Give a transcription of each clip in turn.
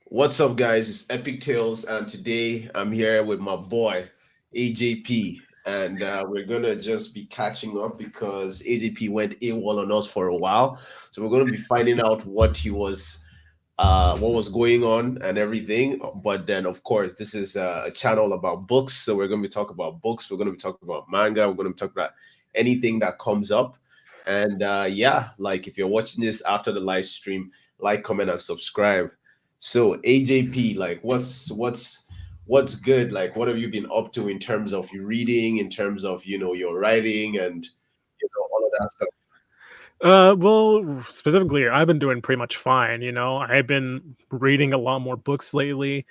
What's up, guys? It's Epic Tales, and today I'm here with my boy AJP, and we're gonna just be catching up because AJP went AWOL on us for a while. So we're gonna be finding out what was going on and everything. But then, of course, this is a channel about books, so we're gonna be talking about books. We're gonna be talking about manga. We're gonna be talking about anything that comes up. And yeah, like if you're watching this after the live stream, like, comment, and subscribe. So AJP, like what's good? Like what have you been up to in terms of your reading, in terms of your writing and all of that stuff? Well, specifically, I've been doing pretty much fine. I've been reading a lot more books lately.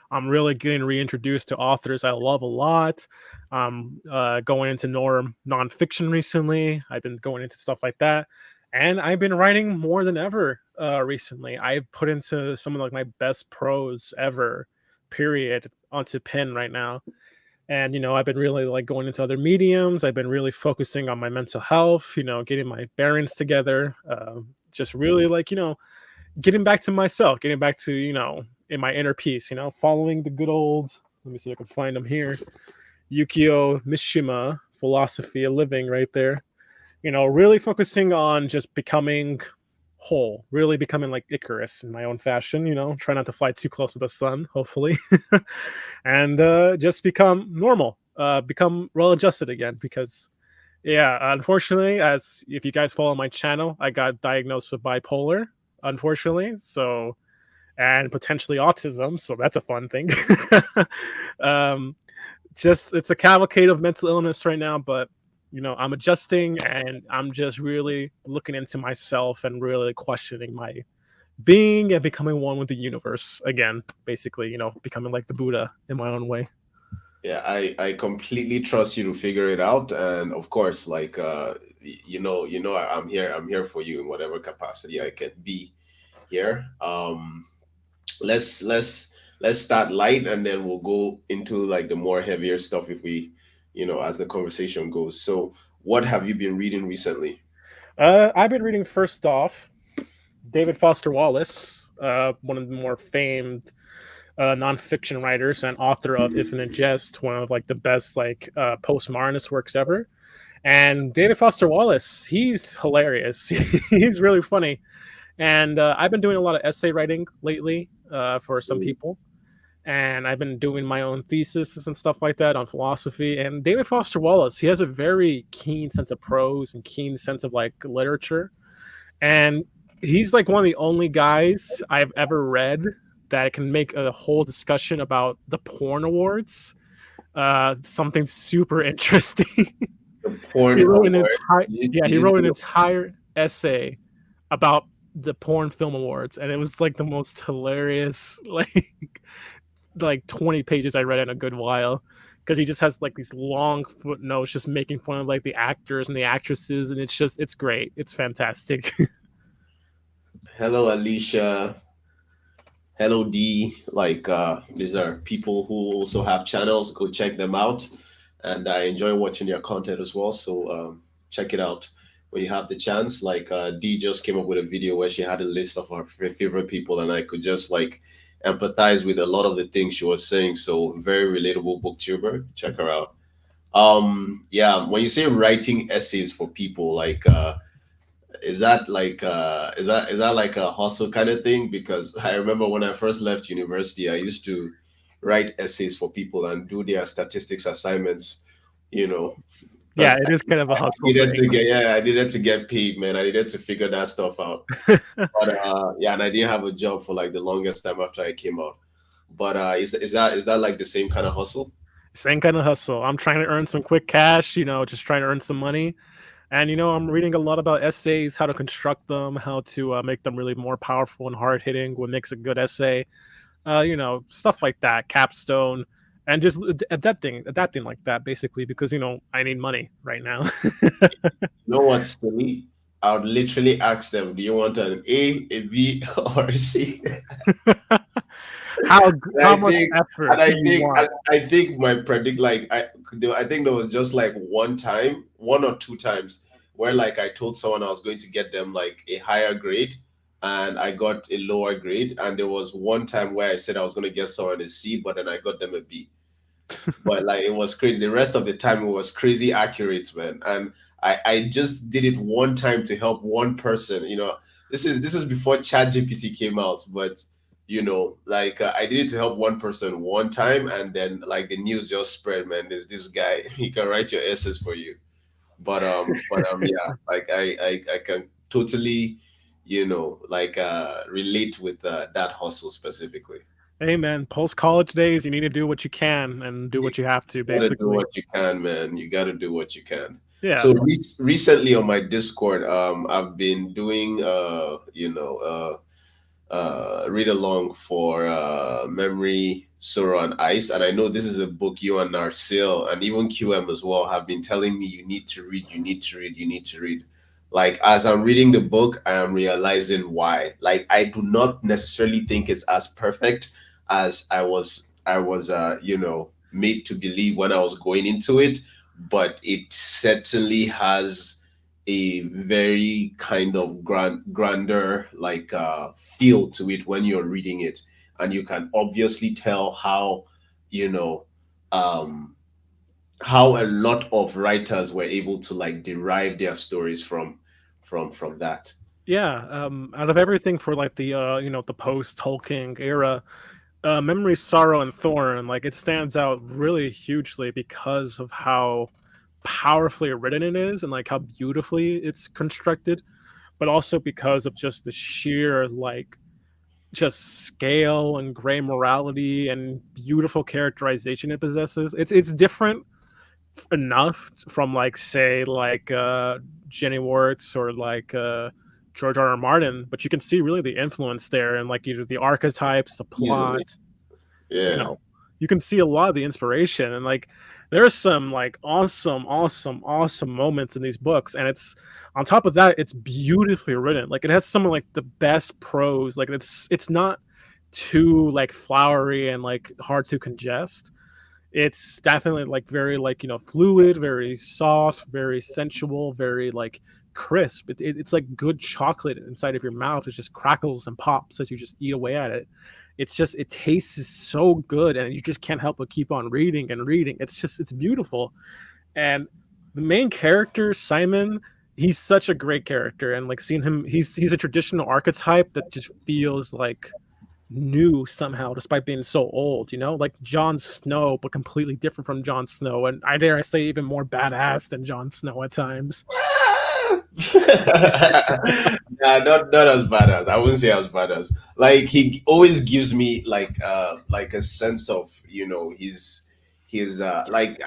I'm really getting reintroduced to authors I love a lot. Going into more nonfiction recently. I've been going into stuff like that, and I've been writing more than ever recently. I've put into some of like my best prose ever, period, onto pen right now. And I've been really like going into other mediums. I've been really focusing on my mental health, getting my bearings together, just really like getting back to myself, getting back to in my inner peace, following the good old, let me see if I can find them here, Yukio Mishima philosophy of living right there. Really focusing on just becoming whole, really becoming like Icarus in my own fashion, try not to fly too close to the sun, hopefully. And just become normal, become well adjusted again. Because, yeah, unfortunately, as if you guys follow my channel, I got diagnosed with bipolar, unfortunately. So, and potentially autism. So that's a fun thing. um, just it's a cavalcade of mental illness right now, but I'm adjusting and I'm just really looking into myself and really questioning my being and becoming one with the universe again, basically, becoming like the Buddha in my own way. Yeah, I completely trust you to figure it out, and of course, like I'm here for you in whatever capacity I can be here. Let's start light, and then we'll go into like the more heavier stuff if we, as the conversation goes. So, what have you been reading recently? I've been reading first off David Foster Wallace, one of the more famed nonfiction writers and author of Infinite Jest, one of like the best like postmodernist works ever. And David Foster Wallace, he's hilarious. He's really funny. And I've been doing a lot of essay writing lately for some people. And I've been doing my own thesis and stuff like that on philosophy. And David Foster Wallace, he has a very keen sense of prose and keen sense of like literature. And he's like one of the only guys I've ever read that can make a whole discussion about the porn awards. Something super interesting. The porn He wrote an award. entire he You wrote an know, entire essay about the porn film awards, and it was like the most hilarious like 20 pages I read in a good while, because he just has like these long footnotes just making fun of like the actors and the actresses, and it's great, it's fantastic. hello, Alicia. Hello, D. Like these are people who also have channels. Go check them out, and I enjoy watching their content as well. So check it out when you have the chance. Like D just came up with a video where she had a list of her favorite people, and I could just like empathize with a lot of the things she was saying. So very relatable booktuber. Check her out. Yeah, when you say writing essays for people, like is that like is that like a hustle kind of thing? Because I remember when I first left university, I used to write essays for people and do their statistics assignments, you know, Yeah, because it is kind of a I hustle needed to thing. get, yeah, I needed to get paid, man. I needed to figure that stuff out. But yeah, and I didn't have a job for like the longest time after I came out. But is that like the same kind of hustle? Same kind of hustle. I'm trying to earn some quick cash, just trying to earn some money. And I'm reading a lot about essays, how to construct them, how to make them really more powerful and hard hitting. What makes a good essay? Stuff like that, capstone, and just adapting like that, basically, because I need money right now. You know what's silly? I would literally ask them, "Do you want an A, a B, or a C?" how And how I much think, effort and do I you think, want? I think my predict like I think there was just like one time, one or two times where like I told someone I was going to get them like a higher grade, and I got a lower grade. And there was one time where I said I was going to get someone a C, but then I got them a B. But like it was crazy. The rest of the time it was crazy accurate, man. And I just did it one time to help one person. This is before ChatGPT came out, but like I did it to help one person one time, and then like the news just spread, man. There's this guy, he can write your essays for you. But yeah, like I can totally, like relate with that hustle specifically. Hey man, post college days, you need to do what you can and do what you have to, Gotta do basically. what you can, man. You gotta do what you can. Yeah. So recently on my Discord, I've been doing read along for Memory, Sorrow, and Ice. And I know this is a book you and Narsil and even QM as well have been telling me you need to read, you need to read, you need to read. Like as I'm reading the book, I am realizing why. Like I do not necessarily think it's as perfect as I was made to believe when I was going into it, but it certainly has a very kind of grander like feel to it when you're reading it, and you can obviously tell you know um how a lot of writers were able to like derive their stories from that. Yeah. Out of everything for like the the post Tolkien era, Memory, Sorrow, and Thorn, like it stands out really hugely because of how powerfully written it is and like how beautifully it's constructed, but also because of just the sheer like just scale and gray morality and beautiful characterization it possesses. It's different enough from like say like Jenny Warts or like George R. R. Martin, but you can see really the influence there and like either the archetypes, the Easily. plot, you Yeah. know, you can see a lot of the inspiration and like there's some like awesome moments in these books, and it's on top of that it's beautifully written. Like it has some of like the best prose. Like it's not too like flowery and like hard to congest. It's definitely like very like fluid, very soft, very sensual, very like crisp. It's like good chocolate inside of your mouth. It just crackles and pops as you just eat away at it. It's just it tastes so good, and you just can't help but keep on reading and reading. It's beautiful. And the main character Simon, he's such a great character, and like seeing him, he's a traditional archetype that just feels like new somehow despite being so old, like Jon Snow, but completely different from Jon Snow, and I dare I say even more badass than Jon Snow at times. Nah, not as bad as, I wouldn't say as bad as, like he always gives me like a sense of his like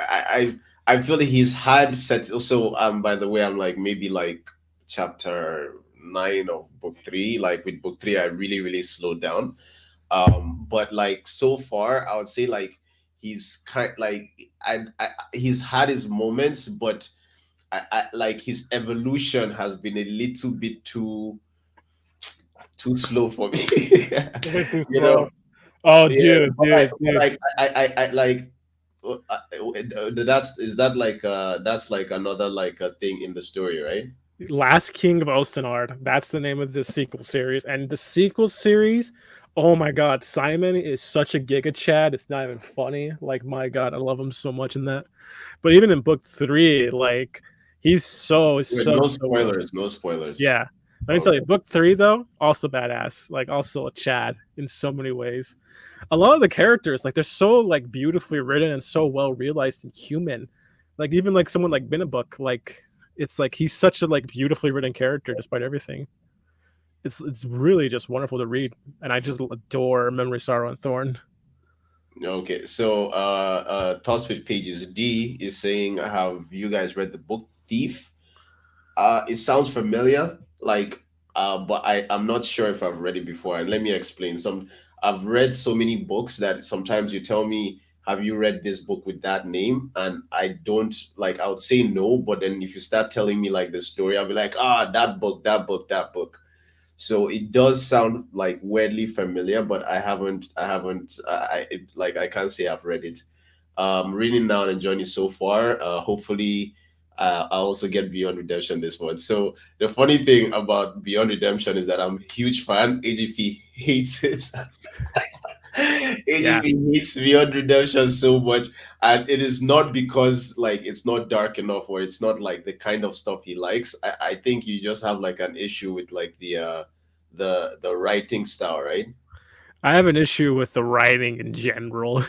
I feel that he's had set also. By the way, I'm like maybe like chapter 9 of book 3. Like with book 3 I really slowed down. But like so far I would say like he's kind like he's had his moments, but I like his evolution has been a little bit too slow for me. Way too you know slow. Oh, yeah, dude, dude, dude. like I like that's is that like that's like another like a thing in the story, right? Last King of Ostenard. That's the name of the sequel series. And the sequel series, oh my god, Simon is such a giga chad. It's not even funny. Like my god, I love him so much in that. But even in book 3, like he's Wait, so no good. spoilers, no spoilers. Yeah. Let me tell you, Okay. book 3 though, also badass. Like also a Chad in so many ways. A lot of the characters, like they're so like beautifully written and so well realized and human. Like even like someone like Binnabook, like it's like he's such a like beautifully written character despite everything. It's really just wonderful to read, and I just adore Memory, Sorrow, and Thorn. Okay, so Thoughts with Pages D is saying, have you guys read the book Thief? It sounds familiar, like, but I'm not sure if I've read it before. And let me explain. I've read so many books that sometimes you tell me, "Have you read this book with that name?" And I don't like. I would say no, but then if you start telling me like the story, I'll be like, "Ah, that book, that book, that book." So it does sound like weirdly familiar, but I can't say I've read it. Reading now and enjoying it so far. Hopefully, I also get Beyond Redemption this one. So the funny thing about Beyond Redemption is that I'm a huge fan. AJP hates it. Yeah, AJP hates Beyond Redemption so much, and it is not because like it's not dark enough or it's not like the kind of stuff he likes. I think you just have like an issue with like the writing style, right? I have an issue with the writing in general.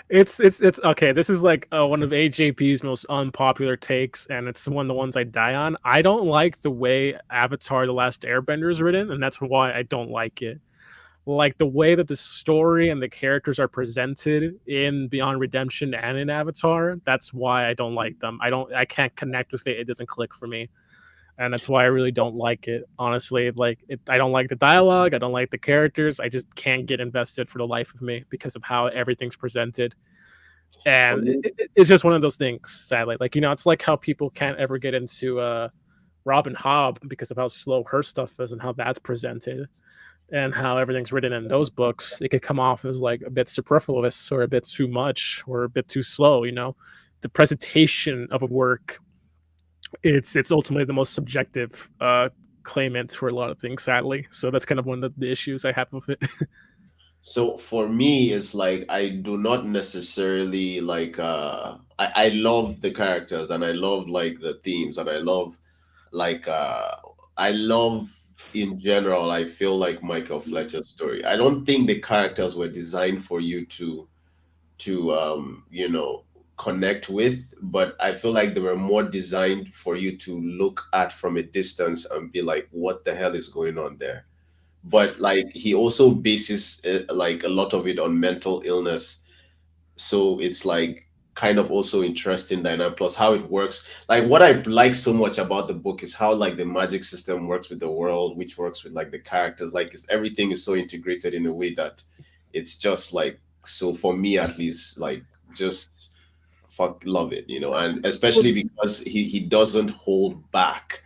It's okay. This is like one of AJP's most unpopular takes, and it's one of the ones I die on. I don't like the way Avatar: The Last Airbender is written, and that's why I don't like it. Like the way that the story and the characters are presented in Beyond Redemption and in Avatar, that's why I don't like them. I can't connect with it. It doesn't click for me. And that's why I really don't like it. Honestly, I don't like the dialogue. I don't like the characters. I just can't get invested for the life of me because of how everything's presented. For And me, it's just one of those things. Sadly, like it's like how people can't ever get into Robin Hobb because of how slow her stuff is and how that's presented and how everything's written in those books. It could come off as like a bit superfluous or a bit too much or a bit too slow. The presentation of a work, it's ultimately the most subjective claimant for a lot of things, sadly. So that's kind of one of the issues I have with it. so for me, it's like I do not necessarily like I love the characters and I love like the themes and I love like I love in general, I feel like Michael Fletcher's story. I don't think the characters were designed for you to connect with, but I feel like they were more designed for you to look at from a distance and be like, what the hell is going on there? But like he also bases like a lot of it on mental illness, so it's like kind of also interesting dynamic, plus how it works. Like what I like so much about the book is how like the magic system works with the world, which works with like the characters. Like everything is so integrated in a way that it's just like, so for me at least, like just fuck love it, and Well, especially because he doesn't hold back.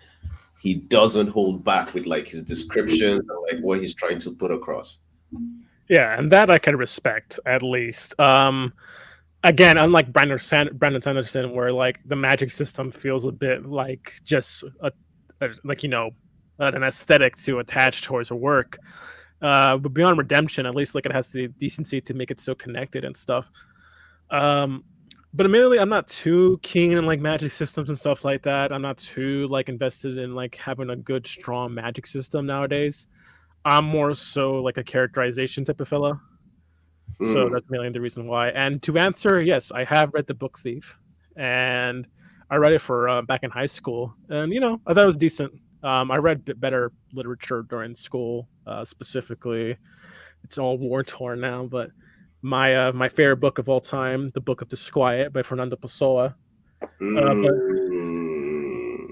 He doesn't hold back with like his descriptions and like what he's trying to put across. yeah, and that I can respect at least. Again, unlike Brandon Sanderson, where like the magic system feels a bit like just like an aesthetic to attach towards a work. But Beyond Redemption, at least like it has the decency to make it so connected and stuff. Um, but admittedly, I'm not too keen on like magic systems and stuff like that. I'm not too like invested in like having a good, strong magic system nowadays. I'm more so like a characterization type of fella. So Mm, that's mainly the reason why. And to answer, yes, I have read The Book Thief, and I read it for back in high school, and I thought it was decent. I read better literature during school, specifically. It's all war torn now, but my favorite book of all time, The Book of Disquiet by Fernando Pessoa. But mm.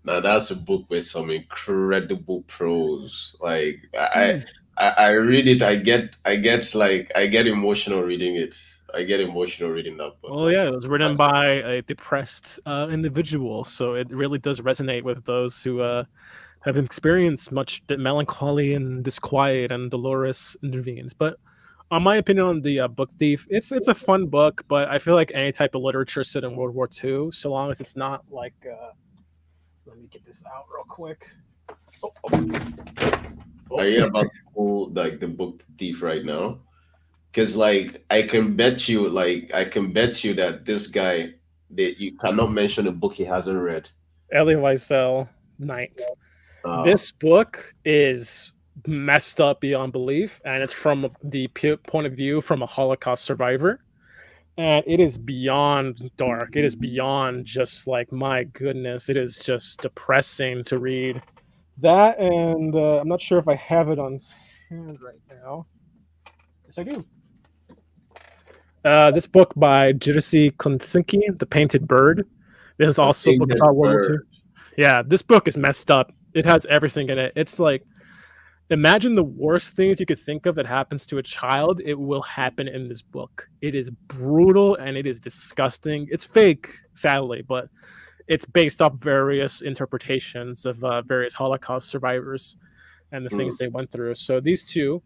Now that's a book with some incredible prose. Like I read it, I get emotional reading it. I get emotional reading that book. well, Like yeah, it was written by a depressed individual, so it really does resonate with those who have experienced much melancholy and disquiet and dolorous intervenes. But on my opinion on the Book Thief, it's a fun book, but I feel like any type of literature set in World War II, so long as it's not like let me get this out real quick. Oh, are oh. you about to pull like the book thief right now? Because like I can bet you that this guy, that you cannot mention a book he hasn't read. Elie Wiesel, Night. Uh This book is messed up beyond belief, and it's from the point of view from a Holocaust survivor. And it is beyond dark. It is beyond just like, my goodness, it is just depressing to read. That, and I'm not sure if I have it on hand right now. Yes, I do. This book by Jerzy Konsinski, The Painted Bird. This is the also a book Painted about World War Bird. II. Yeah, this book is messed up. It has everything in it. It's like, imagine the worst things you could think of that happens to a child. It will happen in this book. It is brutal and it is disgusting. It's fake, sadly, but it's based off various interpretations of various Holocaust survivors and the Hmm. things they went through. So these two,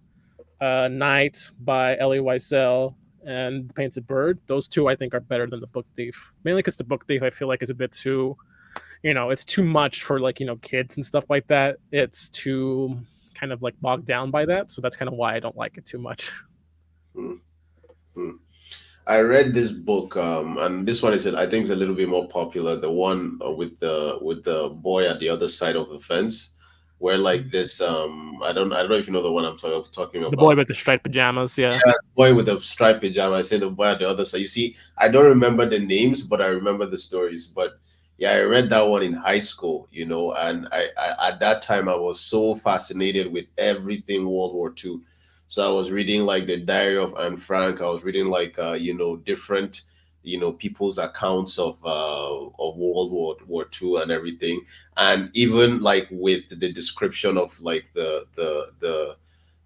Night by Elie Wiesel and The Painted Bird. Those two I think are better than The Book Thief. Mainly because The Book Thief I feel like is a bit too, it's too much for like, kids and stuff like that. It's too kind of like bogged down by that. So that's kind of why I don't like it too much. Hmm. Hmm. I read this book, and this one is I think is a little bit more popular. The one with the boy at the other side of the fence, where like this I don't know if you know the one I'm talking The boy about. with the striped pajamas, yeah. Yeah, boy with the striped pajama. I say the boy at the other side. You see, I don't remember the names, but I remember the stories. But yeah, I read that one in high school, and I at that time I was so fascinated with everything World War II. So I was reading like the Diary of Anne Frank. I was reading like different people's accounts of World War II and everything, and even like with the description of like the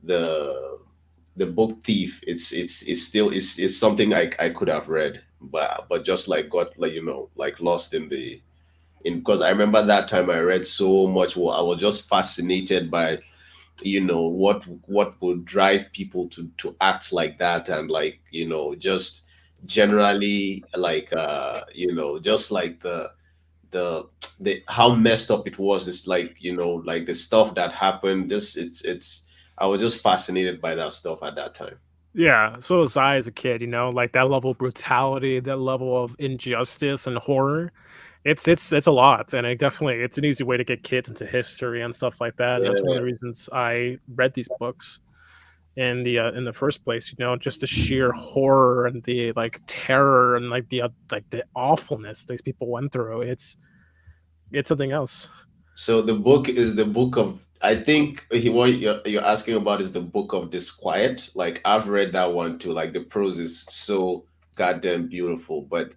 the book thief. It's still it's something I could have read, but just like got like like lost in the in because I remember that time I read so much. Well, I was just fascinated by what would drive people to act like that, and like just generally like just like the the how messed up it was. It's like like the stuff that happened. Just it's I was just fascinated by that stuff at that time. Yeah, so was I as a kid, like that level of brutality, that level of injustice and horror. It's a lot, and it's an easy way to get kids into history and stuff like that. And that's one of Yeah. the reasons I read these books in the first place. Just the sheer horror and the like terror and like the awfulness these people went through. It's something else. So the book is the book of, I think what you're asking about is the book of disquiet. Like I've read that one too. Like the prose is so goddamn beautiful, but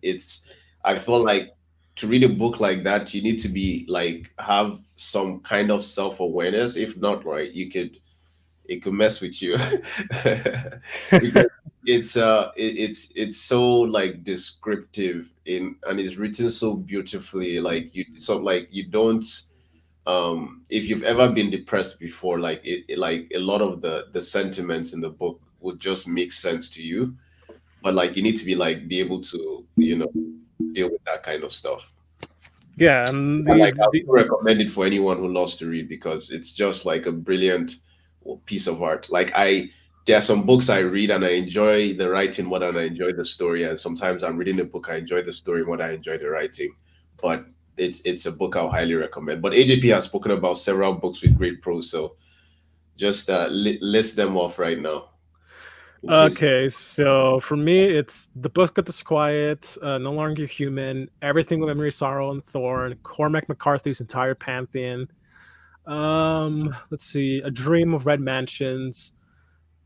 I feel like to read a book like that, you need to be like have some kind of self awareness. If not, right, it could mess with you because it's so like descriptive in and it's written so beautifully. Like you don't if you've ever been depressed before, like like a lot of the sentiments in the book would just make sense to you, but like you need to be able to deal with that kind of stuff. Yeah, and And like I would recommend it for anyone who loves to read because it's just like a brilliant piece of art. Like there are some books I read and I enjoy the writing more than I enjoy the story, and sometimes I'm reading a book I enjoy the story more than I enjoy the writing. But it's a book I'll highly recommend. But AJP has spoken about several books with great prose, so just list them off right now. His Okay, so for me, it's The Book of Disquiet, No Longer Human, Everything with Memory, Sorrow, and Thorn, Cormac McCarthy's entire pantheon. Let's see, A Dream of Red Mansions,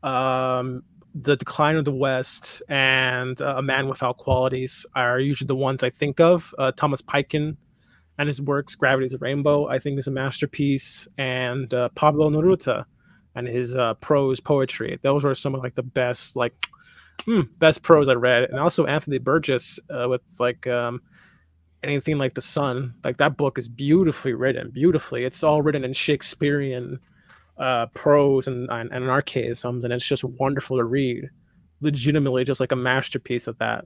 The Decline of the West, and A Man Without Qualities are usually the ones I think of. Thomas Pynchon and his works, Gravity's a Rainbow, I think is a masterpiece, and Pablo Neruda and his prose poetry. Those were some of like the best best prose I read, and also Anthony Burgess with like anything like The Sun. Like that book is beautifully written, beautifully. It's all written in Shakespearean prose and archaisms, and it's just wonderful to read. Legitimately, just like a masterpiece of that.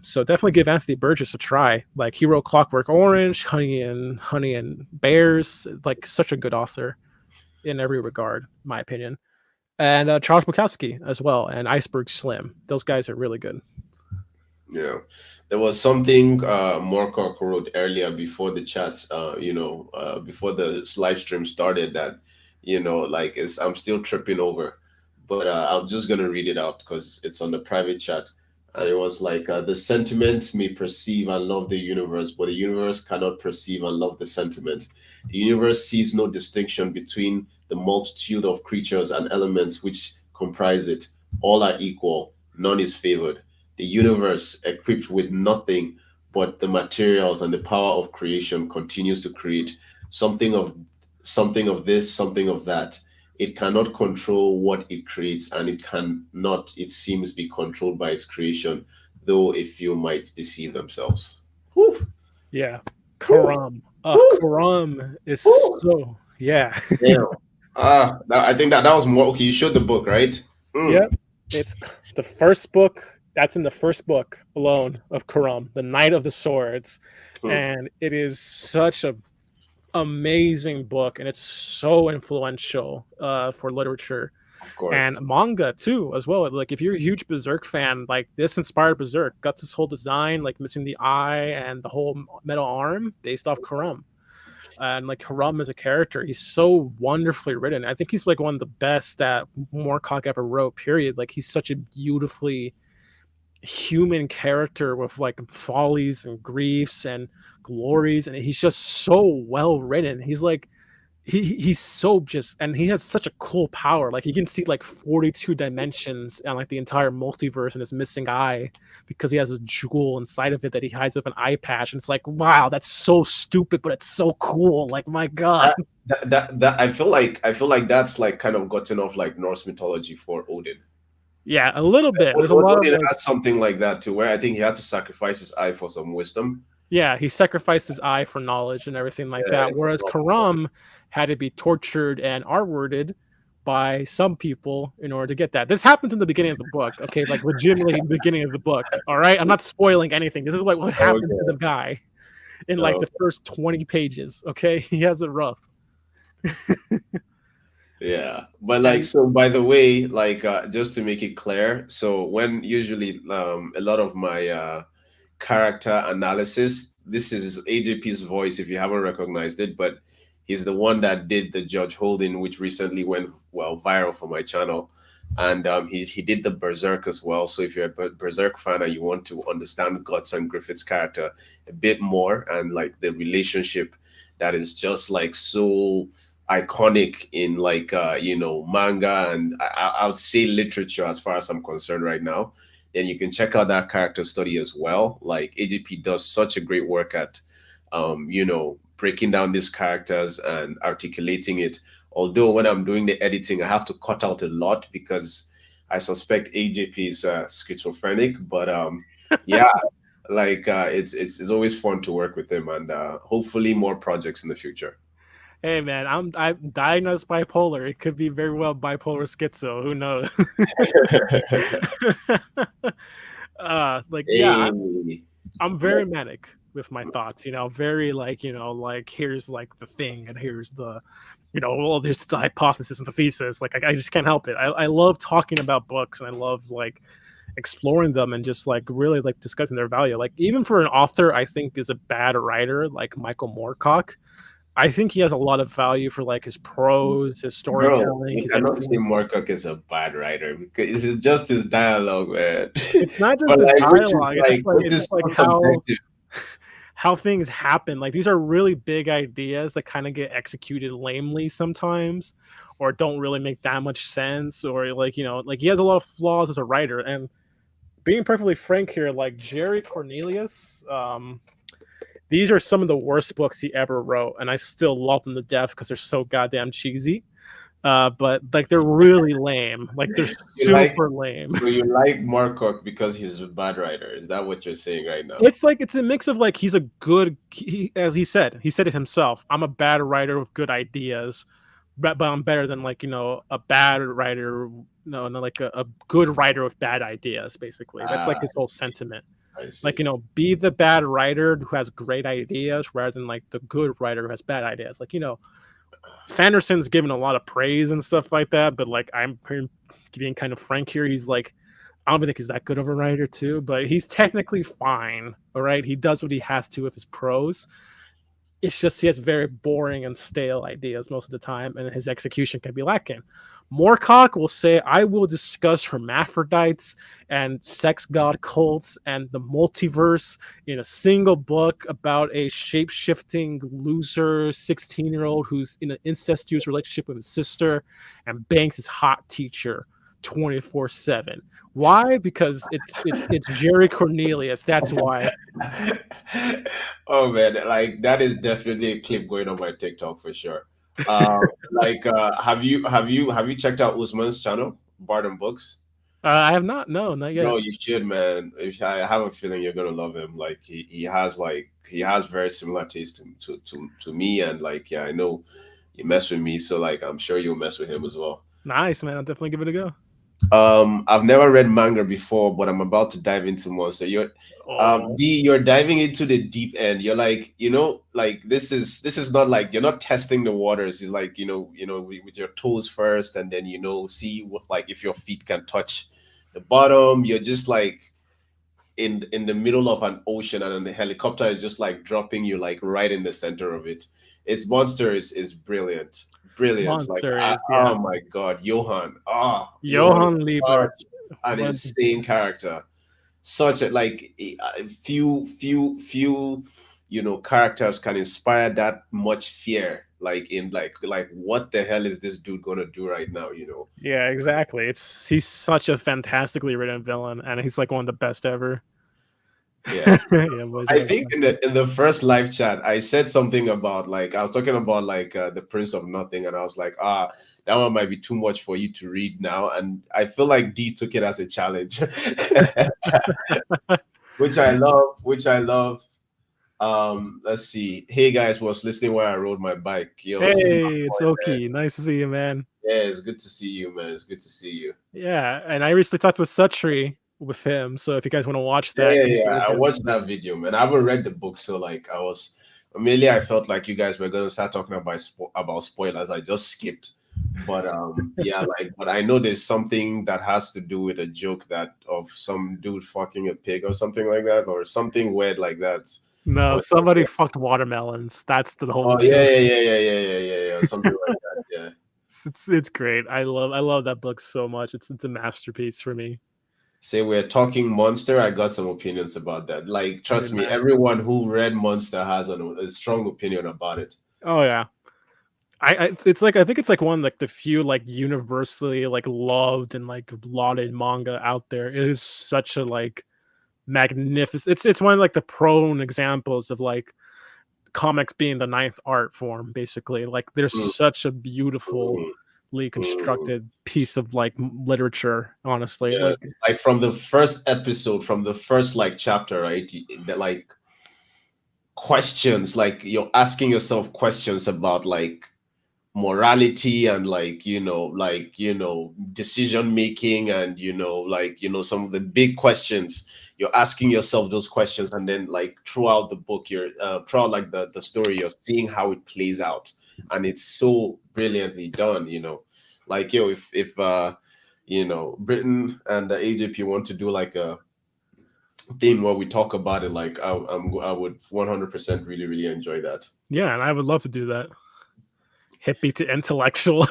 So definitely give Anthony Burgess a try. Like he wrote Clockwork Orange, Honey and Bears. Like such a good author in every regard, in my opinion. And Charles Bukowski as well, and Iceberg Slim. Those guys are really good. Yeah, there was something Morcock wrote earlier before the chats, before the live stream started that, like I'm still tripping over, but I'm just gonna read it out because it's on the private chat, and it was like the sentiment may perceive and love the universe, but the universe cannot perceive and love the sentiment. The universe sees no distinction between the multitude of creatures and elements which comprise it. All are equal. None is favored. The universe, equipped with nothing but the materials and the power of creation, continues to create something of this, something of that. It cannot control what it creates, and it cannot, it seems, be controlled by its creation, though a few might deceive themselves. Whew, Yeah, whew, Karam. whew, Karam is whew. so yeah. Damn. I think that was more okay. You showed the book, right? Mm. Yep. It's The first book, that's in the first book alone of Karam, The Knight of the Swords. Hmm, And it is such a amazing book, and it's so influential for literature of and course. manga too as well. Like if you're a huge Berserk fan, like this inspired Berserk. Guts' whole design, like missing the eye and the whole metal arm, based off Karam. And like Haram as a character, he's so wonderfully written. I think he's like one of the best that Moorcock ever wrote. Period. Like he's such a beautifully human character with like follies and griefs and glories, and he's just so well written. He's like he's so just, and he has such a cool power. Like he can see like 42 dimensions and like the entire multiverse in his missing eye because he has a jewel inside of it that he hides with an eye patch. And it's like, wow, that's so stupid, but it's so cool. Like my god. That, that I feel like that's like kind of gotten off like Norse mythology for Odin. Yeah, a little bit. There's a lot of Odin like, has something like that too, where I think he had to sacrifice his eye for some wisdom. yeah, he sacrificed his eye for knowledge and everything like Yeah, that. Whereas Karam had to be tortured and R-worded by some people in order to get that. This happens in the beginning of the book, okay? Like legitimately in the beginning of the book. All right, I'm not spoiling anything. This is like what happened to the okay. guy in like Oh, the first 20 pages. Okay, he has it rough. yeah. But like, And so by the way, like just to make it clear, so when usually a lot of my character analysis, this is AJP's voice if you haven't recognized it, but he's the one that did the Judge Holding, which recently went well viral for my channel. And he did the Berserk as well. So if you're a Berserk fan and you want to understand Guts and Griffith's character a bit more and like the relationship that is just like so iconic in like manga and I would say literature as far as I'm concerned right now, then you can check out that character study as well. Like AJP does such a great work at breaking down these characters and articulating it. Although when I'm doing the editing, I have to cut out a lot because I suspect AJP is schizophrenic. But yeah, like it's always fun to work with him, and hopefully more projects in the future. hey man, I'm diagnosed bipolar. It could be very well bipolar schizo. Who knows? Like yeah, Hey, I'm very manic with my thoughts, very like, like here's like the thing and here's the, well, there's the hypothesis and the thesis. Like I just can't help it. I love talking about books and I love like exploring them and just like really like discussing their value. Like even for an author I think is a bad writer like Michael Moorcock, I think he has a lot of value for like his prose, his bro, storytelling, you his cannot say everything. Moorcock is a bad writer because it's just his dialogue, man. It's not But just his like, dialogue. which It's is just like so subjective. how things happen. Like these are really big ideas that kind of get executed lamely sometimes, or don't really make that much sense, or like like he has a lot of flaws as a writer. And being perfectly frank here, like Jerry Cornelius, these are some of the worst books he ever wrote, and I still love them to death because they're so goddamn cheesy. But like they're really lame. Like they're You like super lame. so you like Moorcock because he's a bad writer. Is that what you're saying right now? It's like it's a mix of like he's a good, as he said it himself. I'm a bad writer with good ideas, but I'm better than like a bad writer. No, like a good writer with bad ideas. Basically, that's like Ah, his whole sentiment. I Like see. be the bad writer who has great ideas rather than like the good writer who has bad ideas. Like Sanderson's given a lot of praise and stuff like that, but like I'm being kind of frank here. He's like, I don't think he's that good of a writer too, but he's technically fine. All right, he does what he has to with his prose. It's just he has very boring and stale ideas most of the time, and his execution can be lacking. Moorcock will say, I will discuss hermaphrodites and sex god cults and the multiverse in a single book about a shape shifting loser 16-year-old who's in an incestuous relationship with his sister and banks his hot teacher 24/7. Why? Because it's Jerry Cornelius. That's why. Oh man, like that is definitely a clip going on my TikTok for sure. Uh, have you checked out Usman's channel, Barden Books? I have not. No, not yet. Bro, you should, man. If I have a feeling you're gonna love him. Like he has very similar taste to me, and like yeah, I know you mess with me, so like I'm sure you'll mess with him as well. Nice, man. I'll definitely give it a go. I've never read manga before, but I'm about to dive into Monster. Oh, You're diving into the deep end. You're like, like this is not like you're not testing the waters. It's like, with your toes first, and then see what, like, if your feet can touch the bottom. You're just like in the middle of an ocean, and then the helicopter is just like dropping you like right in the center of it. Its monster is brilliant, brilliant. Like, Monster is, yeah. oh my god, Johan is Johann Liebert. such an What? insane character. Such a like few characters can inspire that much fear. Like, in like what the hell is this dude gonna do right now? Yeah, exactly. He's such a fantastically written villain, and he's like one of the best ever. Yeah. Yeah, boys, I that makes think sense. in the first live chat, I said something about, like, I was talking about, like, the Prince of Nothing, and I was like, that one might be too much for you to read now, and I feel like D took it as a challenge, which I love. Which I love. Let's see. Hey guys, was listening while I rode my bike. Yo, this is my Hey, it's boy, man. Oki. Nice to see you, man. Yeah, it's good to see you, man. It's good to see you. Yeah, and I recently talked with Sutri with him. So if you guys want to watch Yeah, that, yeah, you yeah. heard I him. watched that video, man. I haven't read the book, so like mainly I felt like you guys were gonna start talking about spoilers. I just skipped, but yeah, like, but I know there's something that has to do with a joke that of some dude fucking a pig or something like that, or something weird like that. No, Or somebody fucked watermelons. That's the whole oh yeah, joke. yeah, yeah, yeah, yeah, yeah, yeah, yeah, something like that. Yeah. It's great. I love that book so much. It's a masterpiece for me. Say we're talking Monster. I got some opinions about that. Like, I trust me, imagine. everyone who read Monster has a strong opinion about it. Oh yeah. It's like I think it's like one like the few like universally like loved and like lauded manga out there. It is such a like magnificent. It's one of like the prone examples of like comics being the ninth art form. Basically, like there's Mm, such a beautifully mm, mm. constructed piece of like literature. Honestly, Yeah, like like from the first episode, from the first like chapter, right? That, like, questions, like you're asking yourself questions about like morality, and like, decision making, and like, some of the big questions. You're asking yourself those questions, and then like throughout the book, you're throughout like the story, you're seeing how it plays out, and it's so brilliantly done. Like, if Britain and the AJP want to do like a thing where we talk about it, like, I would 100% really really enjoy that. yeah, and I would love to do that. Hippie to intellectual.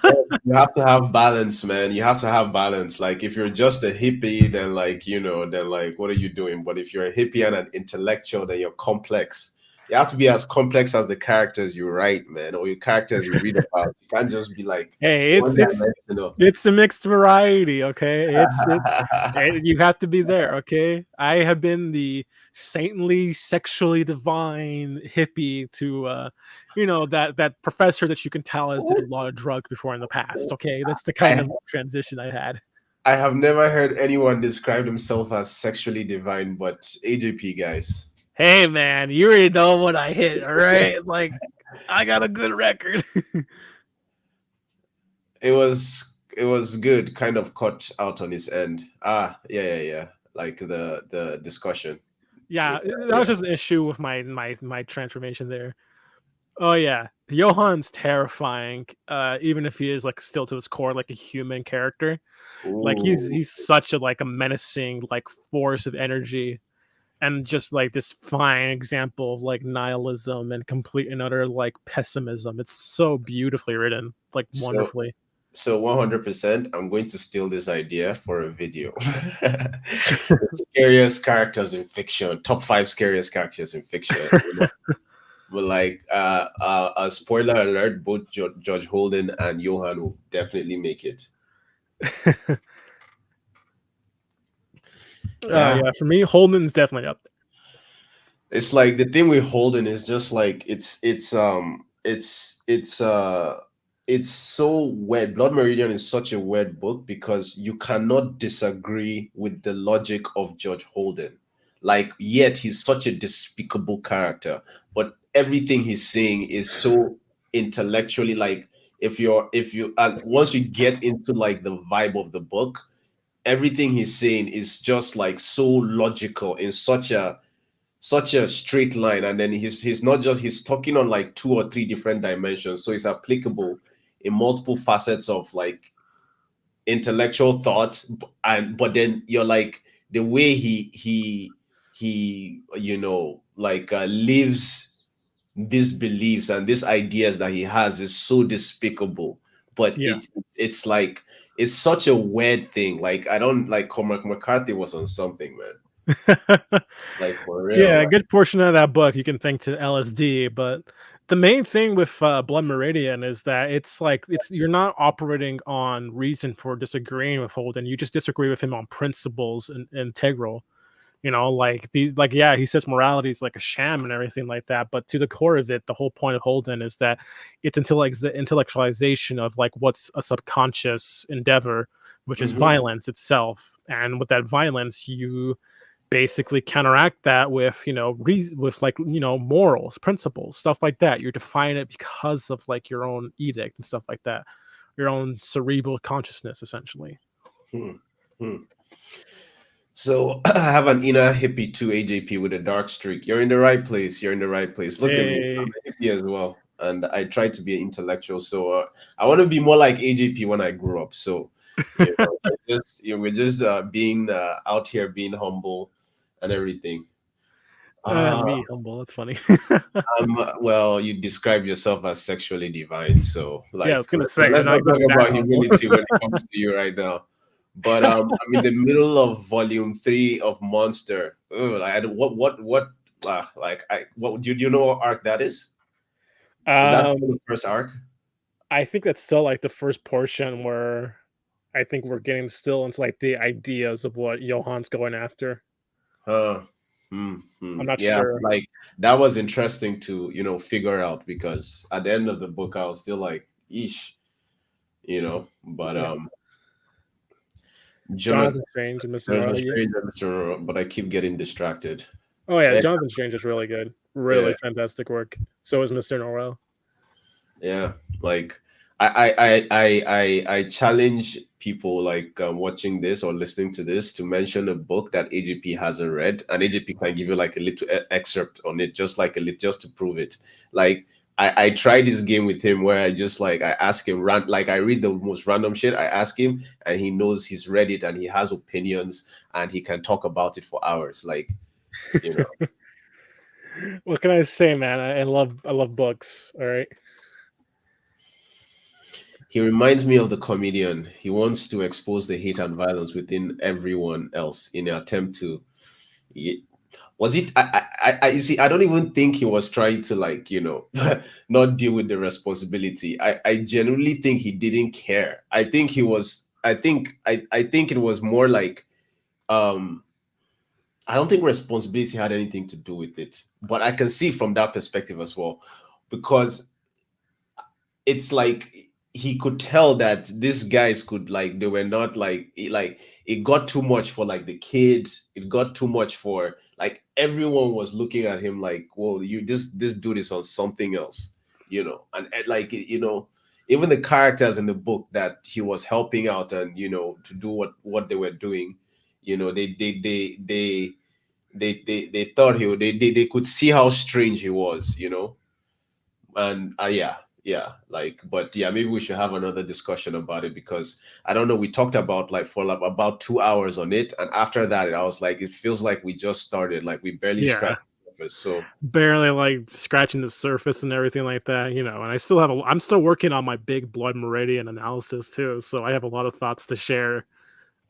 Yes, you have to have balance, man. You have to have balance. Like, if you're just a hippie, then like, then like, what are you doing? But if you're a hippie and an intellectual, then you're complex. You have to be as complex as the characters you write, man, or your characters you read about. You can't just be like Hey, one dimensional. it's a mixed variety, okay? You have to be there, okay? I have been the saintly, sexually divine hippie to that professor that you can tell has did a lot of drugs before in the past, okay? That's the kind I of transition I had. I have never heard anyone describe himself as sexually divine, but AJP guys. Hey man, you already know what I hit, all right? Like I got a good record. It was good, kind of cut out on his end. Yeah, yeah, yeah. Like the discussion. Yeah, With that was yeah. just an issue with my transformation there. Oh yeah, Johan's terrifying. Even if he is like still to his core like a human character, like Ooh. he's such a like a menacing like force of energy, and just like this fine example of like nihilism and complete and utter like pessimism. It's so beautifully written, like So wonderfully. so 100%, I'm going to steal this idea for a video. The scariest characters in fiction, top five scariest characters in fiction. But like, a spoiler alert, both George Holden and Johan will definitely make it. Yeah, Yeah, for me, Holman's definitely up it's like the thing with Holden is just like it's so weird. Blood Meridian is such a weird book because you cannot disagree with the logic of George Holden. Like, yet he's such a despicable character, but everything he's saying is so intellectually, like, if you and once you get into like the vibe of the book, everything he's saying is just like so logical in such a straight line, and then he's not just he's talking on like two or three different dimensions, so it's applicable in multiple facets of like intellectual thought. And but then you're like the way he like lives these beliefs and these ideas that he has is so despicable, but Yeah. it's like it's such a weird thing. Like I don't like Cormac McCarthy was on something, man. Like for real. Yeah, a Like, good portion of that book you can thank to LSD, but the main thing with Blood Meridian is that it's like it's you're not operating on reason for disagreeing with Holden. You just disagree with him on principles and integral. You know, like these, like yeah, he says morality is like a sham and everything like that. But to the core of it, the whole point of Holden is that it's intellectualization of like what's a subconscious endeavor, which is mhm, violence itself. And with that violence, you basically counteract that with with like morals, principles, stuff like that. You're defining it because of like your own edict and stuff like that, your own cerebral consciousness essentially. hmm, hmm. So I have an inner hippie too, AJP, with a dark streak. You're in the right place. You're in the right place. Look at me. I'm Hey. a hippie as well, and I try to be an intellectual. So I want to be more like AJP when I grow up. So we're just being out here, being humble and everything. Uh, Me humble, that's funny. well, you describe yourself as sexually divine, so Yeah, I like was gonna say you're let's not not talk exactly that about humble. humility when it comes to you right now. But I'm in the middle of volume 3 of Monster. Ugh, like, what like I what do you know what arc that is? Is that um the first arc? I think that's still like the first portion where I think we're getting still into like the ideas of what Johan's going after. Huh. I'm not Yeah, sure. like that was interesting to figure out because at the end of the book I was still like, "Eesh," but Yeah, Jonathan, Jonathan Strange and Mr. Jonathan Norrell. Yeah. Strange and Mr. Monroe, but I keep getting distracted. Oh yeah, Yeah, Jonathan Strange is really good. yeah, Really fantastic work. So is Mr. Norrell. yeah. Like I challenge people like watching this or listening to this to mention a book that AJP hasn't read, and AJP can give you like a little excerpt on it, just like a little, just to prove it. Like I tried this game with him where I just like I ask him like I read the most random shit. I ask him, and he knows he's read it and he has opinions and he can talk about it for hours. Like you know. What can I say, man? I love books. All right. He reminds me of the comedian. He wants to expose the hate and violence within everyone else in an attempt to. Ye- Was it? You see, I don't even think he was trying to like not deal with the responsibility. I genuinely think he didn't care. I think he was. I think it was more like um. I don't think responsibility had anything to do with it, but I can see from that perspective as well, because it's like he could tell that these guys could like they were not like it got too much for like the kid. It got too much for like everyone was looking at him like, well, you this dude is on something else, and like even the characters in the book that he was helping out and to do what they were doing, they thought they could see how strange he was, and yeah, like, but yeah, maybe we should have another discussion about it because I don't know, we talked about like for like about 2 hours on it, and after that I was like, it feels like we just started, like we barely Yeah, scratched the surface. So barely like scratching the surface and everything like that. And I still have I'm still working on my big blood meridian analysis too. So I have a lot of thoughts to share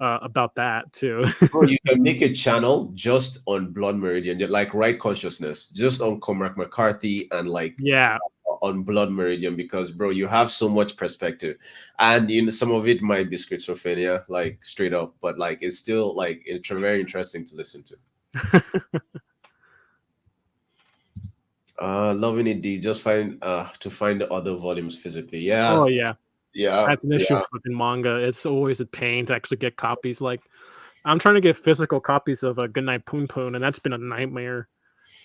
about that too. bro, you can make a channel just on Blood Meridian, like right consciousness, just on Cormac McCarthy and like Yeah, on Blood Meridian, because bro, you have so much perspective, and some of it might be schizophrenia, like straight up, but like it's still like it's very interesting to listen to. Loving it, D. Just find to find the other volumes physically. Yeah, oh yeah, yeah, that's an issue yeah. with fucking manga. It's always a pain to actually get copies. Like I'm trying to get physical copies of a Goodnight Poon Poon, and that's been a nightmare.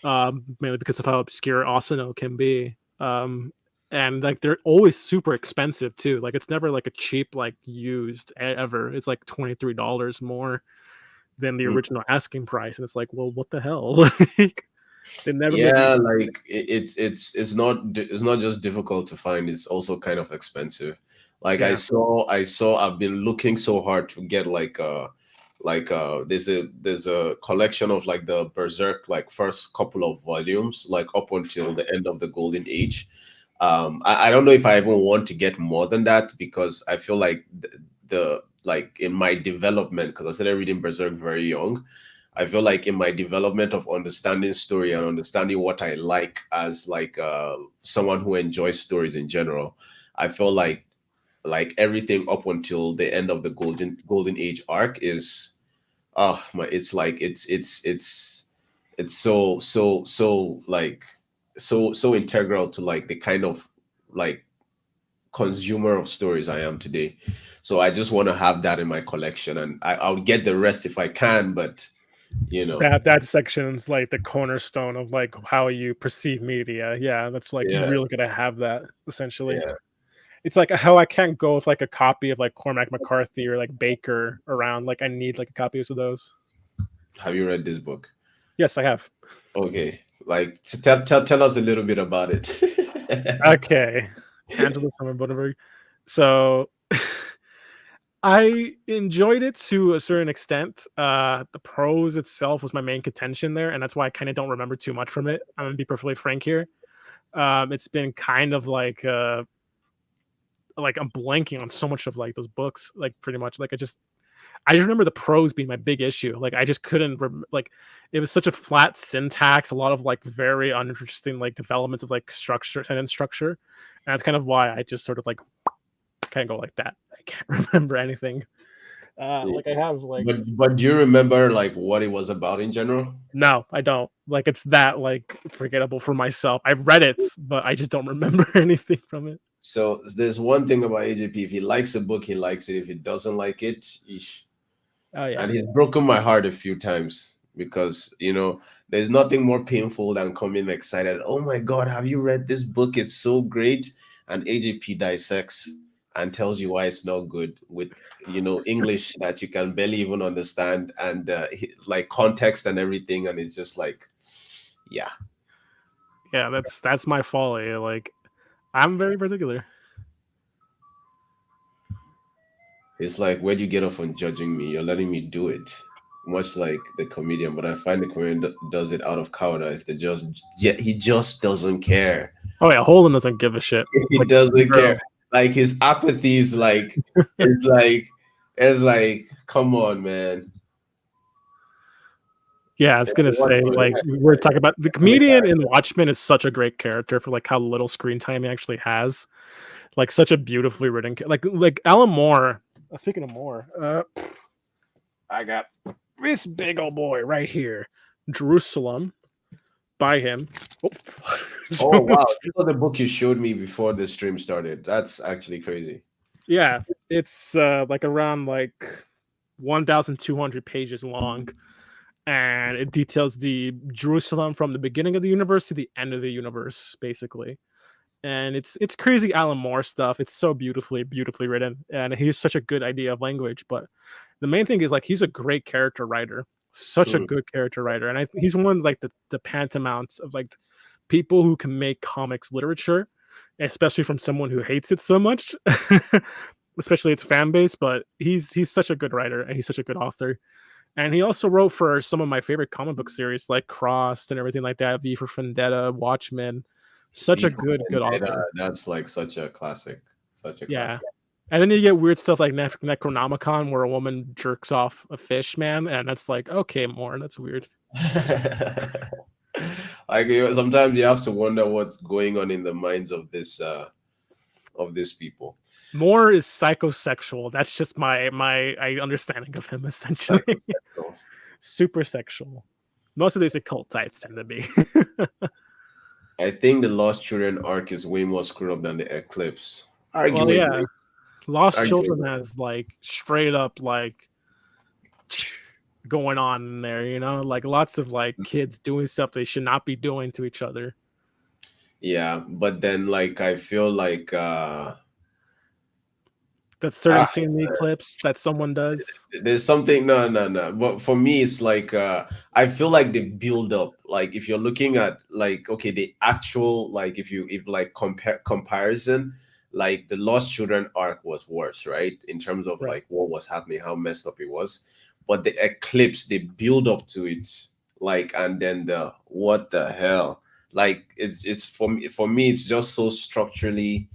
Mainly because of how obscure Asano can be. and like they're always super expensive too. Like it's never like a cheap like used ever. It's like $23 more than the Mm. original asking price, and it's like, well, what the hell? Like they never make me. Yeah, like it's not just difficult to find, it's also kind of expensive. Like Yeah, I've been looking so hard to get there's a collection of like the Berserk like first couple of volumes, like up until the end of the Golden Age. I don't know if I even want to get more than that, because I feel like the like in my development, because I started reading Berserk very young. I feel like in my development of understanding story and understanding what I like as like someone who enjoys stories in general, I feel like everything up until the end of the golden age arc is, oh my, it's like it's so like so integral to like the kind of like consumer of stories I am today. So I just want to have that in my collection, and I'll get the rest if I can, but you know. that section's like the cornerstone of like how you perceive media. Yeah, that's like you Yeah, really gotta have that essentially. yeah. It's like how I can't go with like a copy of like Cormac McCarthy or like Baker around. Like I need like a copy of those. Have you read this book? Yes, I have. Okay, like tell us a little bit about it. Okay, Angela Summer. So I enjoyed it to a certain extent. The prose itself was my main contention there, and that's why I kind of don't remember too much from it. I'm gonna be perfectly frank here. It's been kind of like I'm blanking on so much of like those books, like pretty much. Like I just remember the prose being my big issue. Like I just couldn't like it was such a flat syntax, a lot of like very uninteresting like developments of like structure, sentence structure, and that's kind of why I just sort of like kind of go like that. I can't remember anything. Like I have like But do you remember like what it was about in general? no, I don't. Like it's that like forgettable for myself. I've read it, but I just don't remember anything from it. So there's one thing about AJP. If he likes a book, he likes it. If he doesn't like it, eesh. Oh And yeah. he's broken my heart a few times, because there's nothing more painful than coming excited. Oh my God, have you read this book? It's so great. And AJP dissects and tells you why it's not good with English that you can barely even understand, and like context and everything. And it's just like, yeah. Yeah, that's my folly. Like I'm very particular. It's like, where do you get off on judging me? You're letting me do it. Much like the comedian, but I find the comedian does it out of cowardice. Yeah, he just doesn't care. Oh yeah, Holden doesn't give a shit. He Like doesn't bro. care. Like his apathy is like, it's like, it's like, come on, man. Yeah, I was gonna What say like we're talking about the kind of comedian character? in Watchmen is such a great character for like how little screen time he actually has. Like such a beautifully written like Alan Moore. Speaking of Moore, I got this big old boy right here, Jerusalem by him. Oh, Oh wow, this was the book you showed me before the stream started. That's actually crazy. yeah, it's like around like 1,200 pages long, and it details the Jerusalem from the beginning of the universe to the end of the universe, basically. And it's crazy Alan Moore stuff. It's so beautifully written, and he's such a good idea of language. But the main thing is like he's a great character writer, such a Mm. good character writer, and he's one of like the pantomounts of like people who can make comics literature, especially from someone who hates it so much, especially its fan base. But he's such a good writer and he's such a good author. And he also wrote for some of my favorite comic book series like Crossed and everything like that, V for Vendetta, Watchmen. Such V a for good Vendetta, author. that's like such a classic, such a Yeah. classic. And then you get weird stuff like Necronomicon where a woman jerks off a fish man, and that's like, okay, more, that's weird. Like, sometimes you have to wonder what's going on in the minds of these people. More is psychosexual. That's just my understanding of him essentially. Psychosexual. Super sexual. Most of these occult types tend to be. I think the Lost Children arc is way more screwed up than the Eclipse. Well, yeah. Arguably, Lost Children arguably. has like straight up like going on in there, like lots of like kids doing stuff they should not be doing to each other. Yeah, but then like I feel like That certain scene in the eclipse that someone does. there's something, no, but for me it's like I feel like the build up, like if you're looking at like, okay, the actual, like if like comparison, like the Lost Children arc was worse, right, in terms of Right. like what was happening, how messed up it was. But the eclipse, the build up to it, like, and then the what the hell, like it's for me it's just so structurally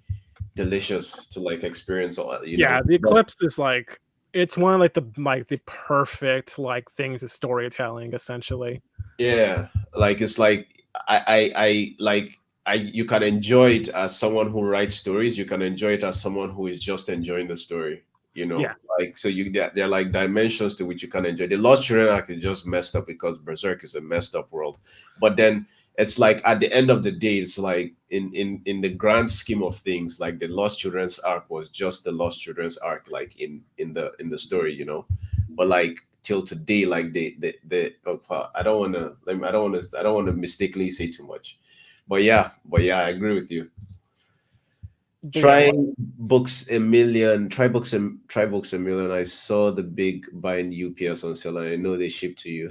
delicious to like experience all, Yeah, the but eclipse is like it's one of like the perfect like things of storytelling essentially. yeah, like it's like I like you can enjoy it as someone who writes stories. You can enjoy it as someone who is just enjoying the story. Yeah. Like so they're like dimensions to which you can enjoy. The Lost Children arc is just messed up because Berserk is a messed up world. But then it's like at the end of the day, it's like in the grand scheme of things, like the Lost Children's arc was just the Lost Children's arc, like in the story. But like till today, like I don't want to I don't want to mistakenly say too much, but yeah, I agree with you. But yeah, Try books a million. I saw the big buying UPS on sale, and I know they ship to you.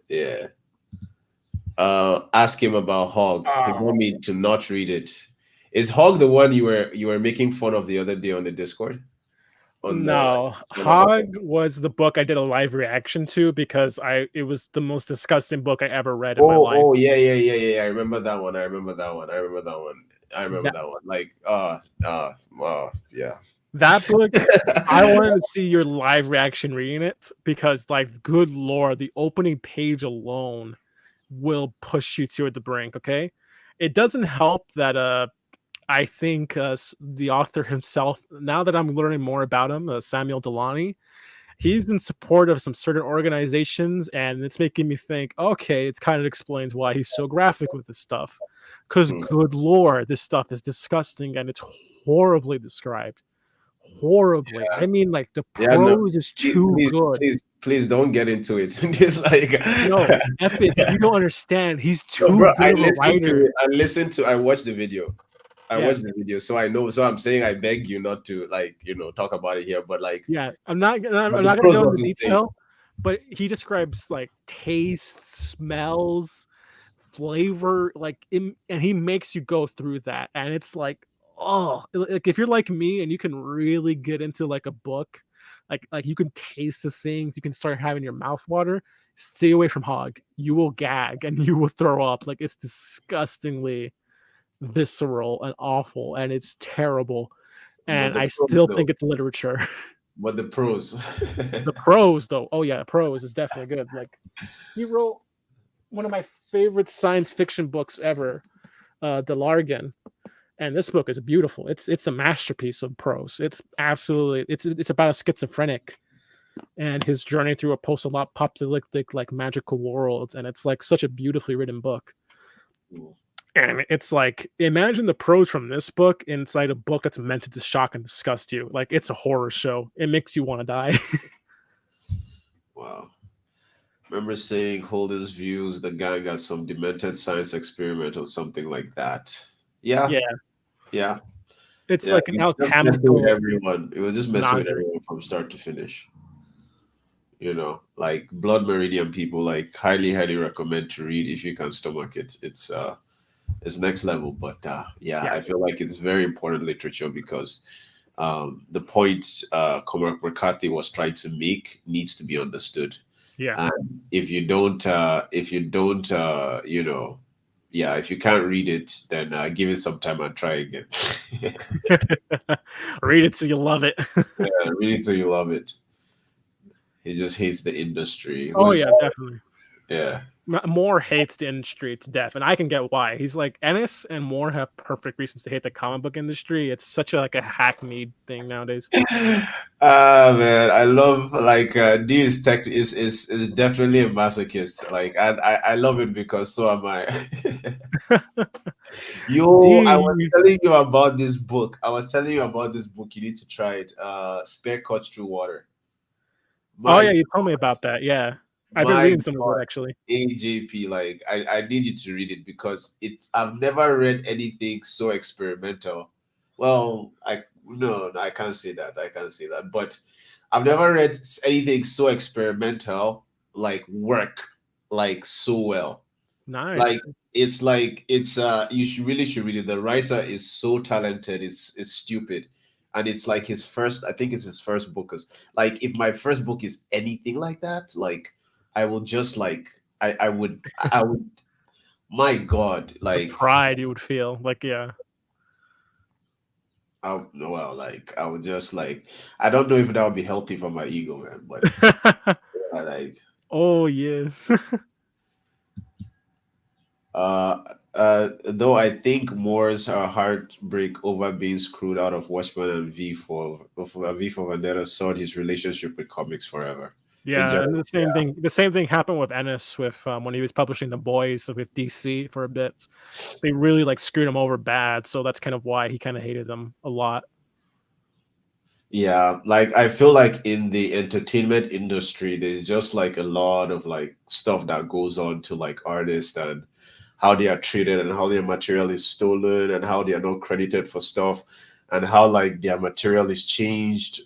Yeah. Ask him about Hog. He oh, want me to not read it. Is Hog the one you were making fun of the other day on the Discord? On the no, on the author? Hog was the book I did a live reaction to because it was the most disgusting book I ever read in my life. Oh, yeah. I remember that one. I remember that one. I remember that one. I remember That that one. Like, yeah. that book, I wanted to see your live reaction reading it because, like, good lord, the opening page alone will push you toward the brink. Okay, it doesn't help that I think the author himself. Now that I'm learning more about him, Samuel Delany, he's in support of some certain organizations, and it's making me think, okay, it kind of explains why he's so graphic with this stuff. Because, Hmm. good lord, this stuff is disgusting and it's horribly described. Horribly. I mean, like, the Yeah, no. prose is Please, too please, good. please don't get into it. It's like, No, epic. You don't understand. He's no, too bro. good of a writer. I watched the video. I Yeah. watched the video, so I know. So I'm saying, I beg you not to, like, talk about it here. But like, Yeah. I'm but the not gonna prose go was into insane. detail, but he describes like tastes, smells, flavor, like and he makes you go through that, and it's like, oh, like if you're like me and you can really get into like a book, like you can taste the things, you can start having your mouth water. Stay away from Hog. You will gag and you will throw up. Like it's disgustingly visceral and awful, and it's terrible. But And the I prose still though. think it's literature. But the prose. The prose, though, oh yeah, prose is definitely good. Like he wrote one of my favorite science fiction books ever, Delargan, and this book is beautiful. It's a masterpiece of prose. It's absolutely it's about a schizophrenic and his journey through a post-apocalyptic like magical world, and it's like such a beautifully written book. And it's like imagine the prose from this book inside a book that's meant to shock and disgust you. Like it's a horror show. It makes you want to die. Wow. Remember saying Holden's views, the guy got some demented science experiment or something like that. Yeah, Yeah, yeah, it's yeah. like an It was just messing with alchemical everyone. It was just messing with menagerie. everyone from start to finish. Like Blood Meridian people, like highly recommend to read if you can stomach it. It's next level. But yeah, Yeah, I feel like it's very important literature because the point Cormac McCarthy was trying to make needs to be understood. yeah. And if you don't yeah, if you can't read it, then give it some time and try again. Read it so you love it. Yeah, read it till you love it. He just hates the industry. Oh Who's yeah, definitely. Yeah. Moore hates the industry. It's deaf, and I can get why. He's like Ennis and Moore have perfect reasons to hate the comic book industry. It's such a like a hackneyed thing nowadays. Ah, man, I love, like, D is tech is definitely a masochist. Like, and I love it because so am I. Yo, I was D. telling you about this book. I was telling you about this book. You need to try it. Spare Cuts Through Water. Oh My yeah, you told me about that. Yeah. I've been My reading some of it God, actually. AJP, like I need you to read it because I've never read anything so experimental. Well, I no, I can't say that. I can't say that. But I've never read anything so experimental, like work, like so well. Like Nice. you should really should read it. The writer is so talented, it's stupid. And it's like his first, I think it's his first book. 'Cause, like if my first book is anything like that, like I will just like I would my God, The like pride you would feel. Like, yeah. well, like I would just like I don't know if that would be healthy for my ego, man. But like Oh yes. Uh, though I think Moore's heartbreak over being screwed out of Watchmen and V for Vendetta soured his relationship with comics forever. Enjoy. Yeah, and the same thing happened with Ennis with when he was publishing The Boys with DC for a bit. They really like screwed him over bad, so that's kind of why he kind of hated them a lot. Yeah, like I feel like in the entertainment industry, there's just like a lot of like stuff that goes on to like artists and how they are treated and how their material is stolen and how they are not credited for stuff and how like their material is changed,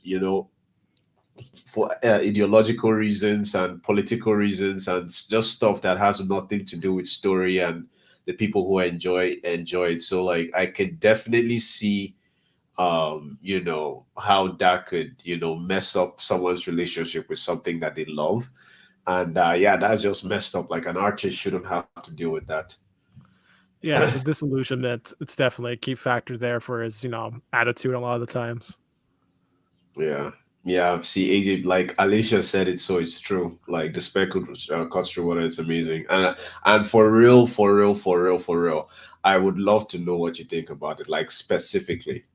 for ideological reasons and political reasons and just stuff that has nothing to do with story and the people who enjoy it. So like I could definitely see how that could mess up someone's relationship with something that they love. And yeah, that's just messed up. Like an artist shouldn't have to deal with that. Yeah, the disillusionment, it's definitely a key factor there for his, attitude a lot of the times. Yeah. Yeah, see, AJ, like Alicia said it, so it's true. Like the speckled cuts through water, it's amazing, and for real, for real, for real, for real, I would love to know what you think about it, like specifically,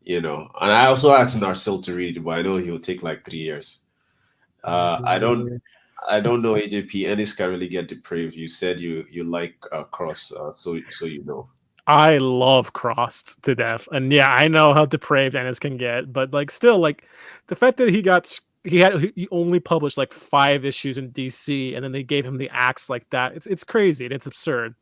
And I also asked Narcil to read it, but I know he'll take like 3 years. Uh, I don't, Yeah. I don't know AJP. Ennis can really get depraved. You said you like Cross, so you know. I love Crossed to death, and yeah, I know how depraved Ennis can get, but like still, like the fact that he only published like 5 issues in DC, and then they gave him the axe like that. It's crazy and it's absurd,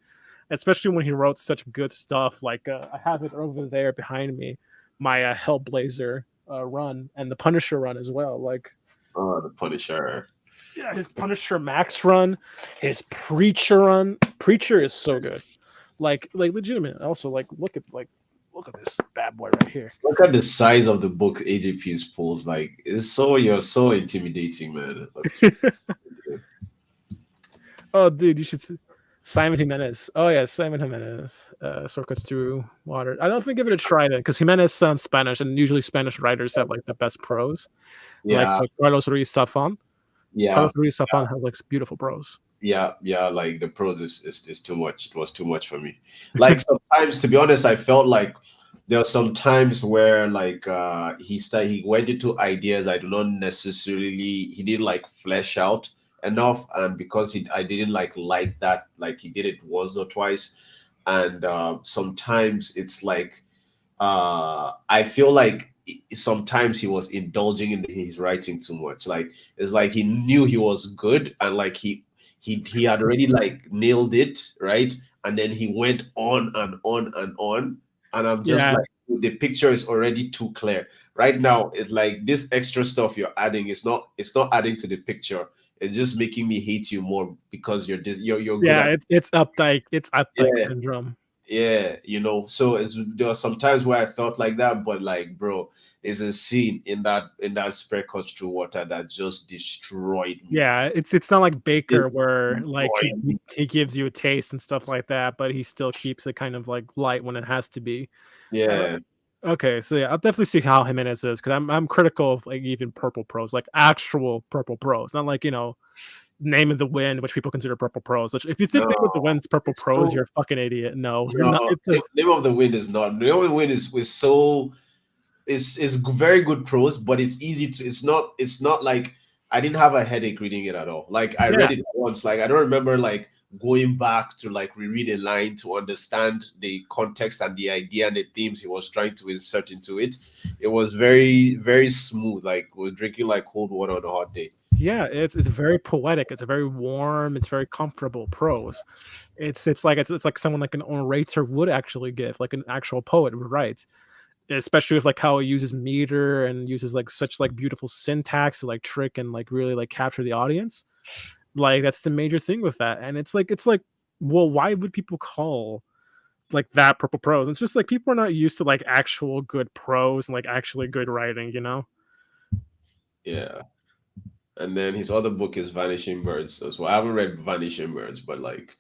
especially when he wrote such good stuff. Like I have it over there behind me, my Hellblazer run and the Punisher run as well. Like Oh, the Punisher. yeah, his Punisher Max run, his Preacher run. Preacher is so good. Like legitimate. Also, look at this bad boy right here. Look at the size of the book AJP's pulls. Like you're so intimidating, man. Oh, dude, you should see Simon Jimenez. Oh yeah, Simon Jimenez. Sword Cuts Through Water. I don't think give it a try then, because Jimenez sounds Spanish, and usually Spanish writers have like the best prose. Yeah, Carlos Ruiz Zafon. yeah, Carlos Ruiz Zafon has like beautiful prose. yeah. Like the prose is too much. It was too much for me. Like sometimes, to be honest, I felt like there were some times where like he went into ideas I do not necessarily he didn't like flesh out enough, and because I didn't like that, like he did it once or twice, and sometimes it's like I feel like sometimes he was indulging in his writing too much. Like it's like he knew he was good and like he had already like nailed it, right? And then he went on and on and on. And I'm just Yeah, like the picture is already too clear. Right now, it's like this extra stuff you're adding it's not adding to the picture. It's just making me hate you more because you're good yeah, at it's Updike yeah. syndrome. Yeah, so there were some times where I felt like that, but like, bro, there's a scene in that spare cuts through water that just destroyed me. Yeah, it's not like Baker where like he Destroyed me. he gives you a taste and stuff like that, but he still keeps it kind of like light when it has to be. Uh, Yeah, okay, so yeah, I'll definitely see how Jimenez is because I'm critical of like even purple prose, like actual purple prose, not like Name of the Wind, which people consider purple prose. Which if you think no, Name of the Wind's purple it's prose, so you're a fucking idiot. No, you're not. no. It's a Name of the Wind is not. Name of the Wind is so is very good prose, but it's easy to. It's not like I didn't have a headache reading it at all. Like I yeah, read it once. Like I don't remember like going back to like reread a line to understand the context and the idea and the themes he was trying to insert into it. It was very very smooth. Like we're drinking like cold water on a hot day. Yeah, it's very poetic. It's a very warm. It's very comfortable prose. It's like someone like an orator would actually give, like an actual poet would write. Especially with like how it uses meter and uses like such like beautiful syntax to like trick and like really like capture the audience. Like that's the major thing with that. And it's like, well, why would people call like that purple prose? It's just like people are not used to like actual good prose and like actually good writing, you know? Yeah. And then his other book is Vanishing Birds as well. I haven't read Vanishing Birds, but like,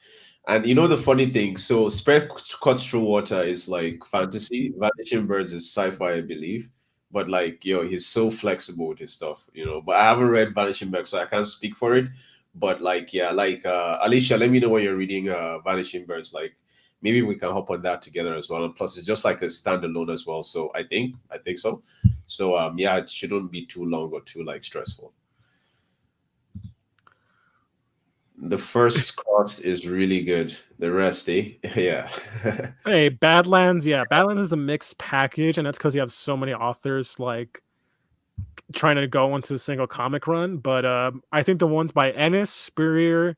and you know the funny thing. So Spread Cuts Through Water is like fantasy. Vanishing Birds is sci-fi, I believe. But like, he's so flexible with his stuff, But I haven't read Vanishing Birds, so I can't speak for it. But like, yeah, like Alicia, let me know when you're reading Vanishing Birds. Like, maybe we can hop on that together as well. And plus, it's just like a standalone as well. So I think so. So yeah, it shouldn't be too long or too like stressful. The first cost is really good. The rest, yeah. Hey, Badlands, yeah, Badlands is a mixed package, and that's because you have so many authors like trying to go into a single comic run. But I think the ones by Ennis, Spurrier,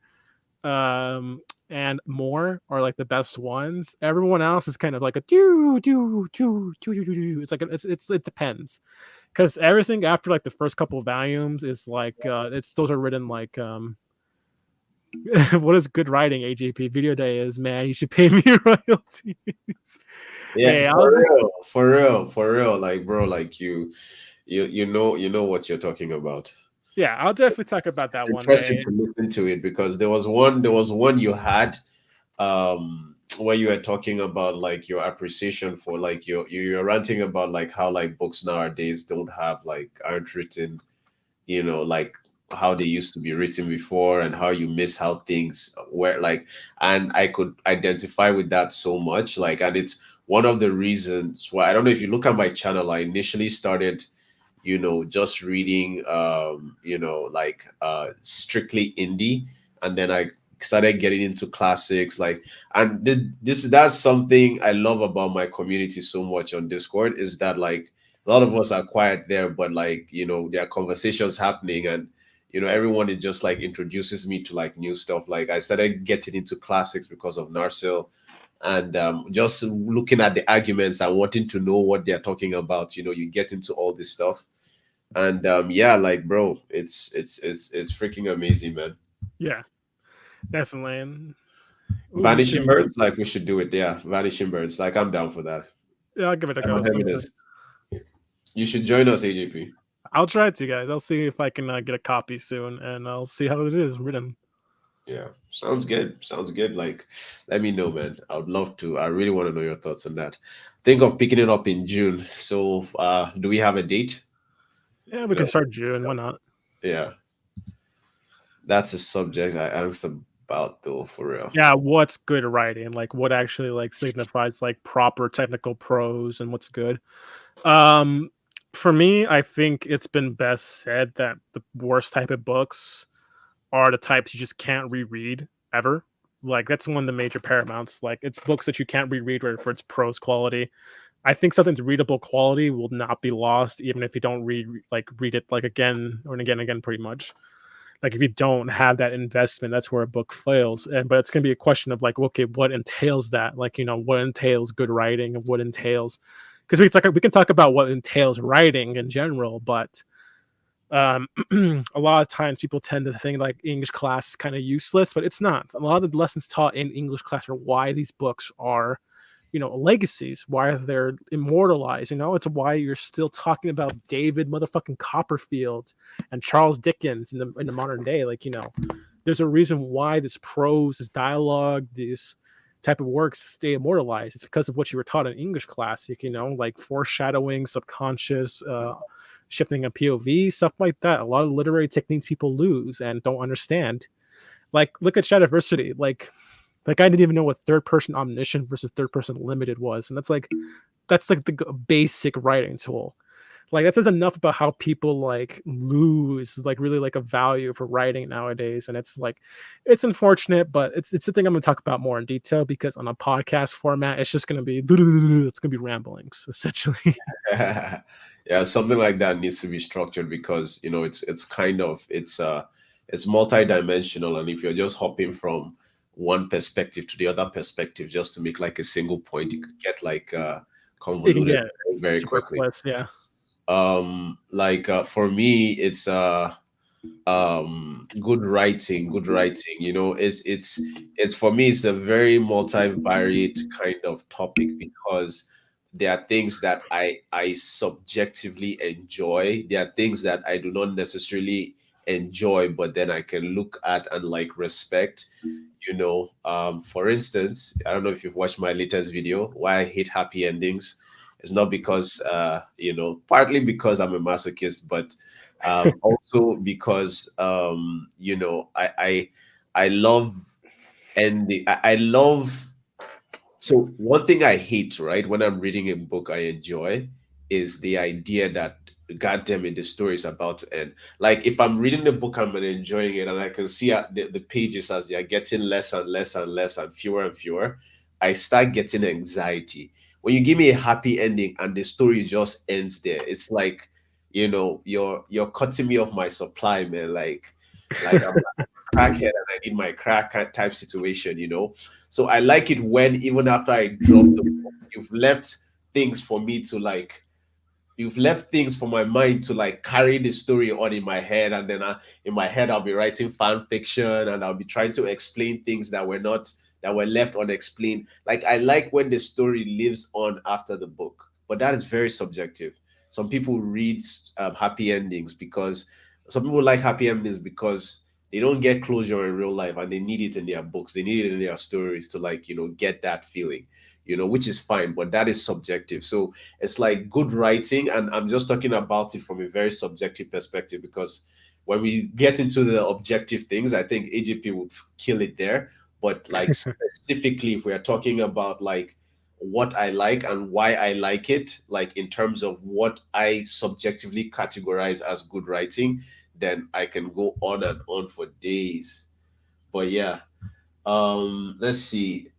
and more are like the best ones. Everyone else is kind of like a do. It's like it depends because everything after like the first couple of volumes is like it's those are written like what is good writing, AJP? Video day is, man, you should pay me royalties. Yeah, Hey, I'll for just real, for real, for real. Like, bro, like you know what you're talking about. yeah, I'll definitely talk It's about that one interesting day. to listen to it because there was one you had where you were talking about like your appreciation for like you're ranting about like how like books nowadays don't have like aren't written, like how they used to be written before and how you miss how things were like. And I could identify with that so much, like, and it's one of the reasons why. I don't know if you look at my channel, I initially started just reading like strictly indie, and then I started getting into classics, like. And that's something I love about my community so much on Discord, is that like a lot of us are quiet there, but like there are conversations happening, and everyone is just like introduces me to like new stuff. Like I started getting into classics because of Narsil, and just looking at the arguments and wanting to know what they're talking about. You get into all this stuff, and yeah, like, bro, it's freaking amazing, man. Yeah, definitely. And ooh, me Vanishing too. Birds, like, we should do it. Yeah, Vanishing Birds, like, I'm down for that. Yeah, I'll give it a I'm go on having someday. this. You should join us, AJP. I'll try to, guys. I'll see if I can get a copy soon, and I'll see how it is written. Yeah, sounds good. Sounds good. Like, let me know, man. I would love to. I really want to know your thoughts on that. Think of picking it up in June. So, do we have a date? Yeah, we You can know, start June. Why not? yeah, that's a subject I asked about, though, for real. Yeah, what's good writing? Like, what actually like signifies like proper technical prose and what's good? Um, for me, I think it's been best said that the worst type of books are the types you just can't reread ever. Like that's one of the major paramounts. Like it's books that you can't reread for its prose quality. I think something's readable quality will not be lost even if you don't read it like again or again and again pretty much. Like if you don't have that investment, that's where a book fails. And but it's gonna be a question of like, okay, what entails that? Like, what entails good writing and what entails because we can talk about what entails writing in general, but um, a lot of times people tend to think like English class is kind of useless, but it's not. A lot of the lessons taught in English class are why these books are, legacies, why they're immortalized. It's why you're still talking about David motherfucking Copperfield and Charles Dickens in the modern day. Like, there's a reason why this prose, this dialogue, these type of works stay immortalized. It's because of what you were taught in English class. Like foreshadowing, subconscious, shifting a POV, stuff like that. A lot of literary techniques people lose and don't understand. Like, look at Shadiversity. Like I didn't even know what third person omniscient versus third person limited was, and that's like the basic writing tool. Like that says enough about how people like lose like really like a value for writing nowadays. And it's like it's unfortunate, but it's the thing I'm gonna talk about more in detail because on a podcast format, it's just gonna be it's gonna be ramblings essentially. Yeah, something like that needs to be structured because it's kind of it's multi-dimensional, and if you're just hopping from one perspective to the other perspective just to make like a single point, it could get like It can convoluted get very, very quickly. superfluous, yeah. Like for me, it's good writing, it's for me it's a very multivariate kind of topic because there are things that I subjectively enjoy, there are things that I do not necessarily enjoy, but then I can look at and like respect. For instance, I don't know if you've watched my latest video why I hate happy endings. It's not because partly because I'm a masochist, but also because I love ending. I love. So one thing I hate, right, when I'm reading a book I enjoy, is the idea that, God damn it, the story is about to end. Like if I'm reading the book, I'm enjoying it, and I can see the pages as they are getting less and less and less and fewer, I start getting anxiety. When you give me a happy ending and the story just ends there, it's like, you're cutting me off my supply, man. Like I'm a crackhead and I need my crack type situation. So I like it when even after I drop the book, things for me to like you've left things for my mind to like carry the story on in my head, and then in my head I'll be writing fan fiction and I'll be trying to explain things that were left unexplained. Like I like when the story lives on after the book, but that is very subjective. Some people read happy endings because some people like happy endings because they don't get closure in real life and they need it in their books, they need it in their stories to like get that feeling, which is fine, but that is subjective. So it's like good writing, and I'm just talking about it from a very subjective perspective because when we get into the objective things, I think AJP would kill it there. But like specifically, if we are talking about like what I like and why I like it, like in terms of what I subjectively categorize as good writing, then I can go on and on for days. But yeah, let's see.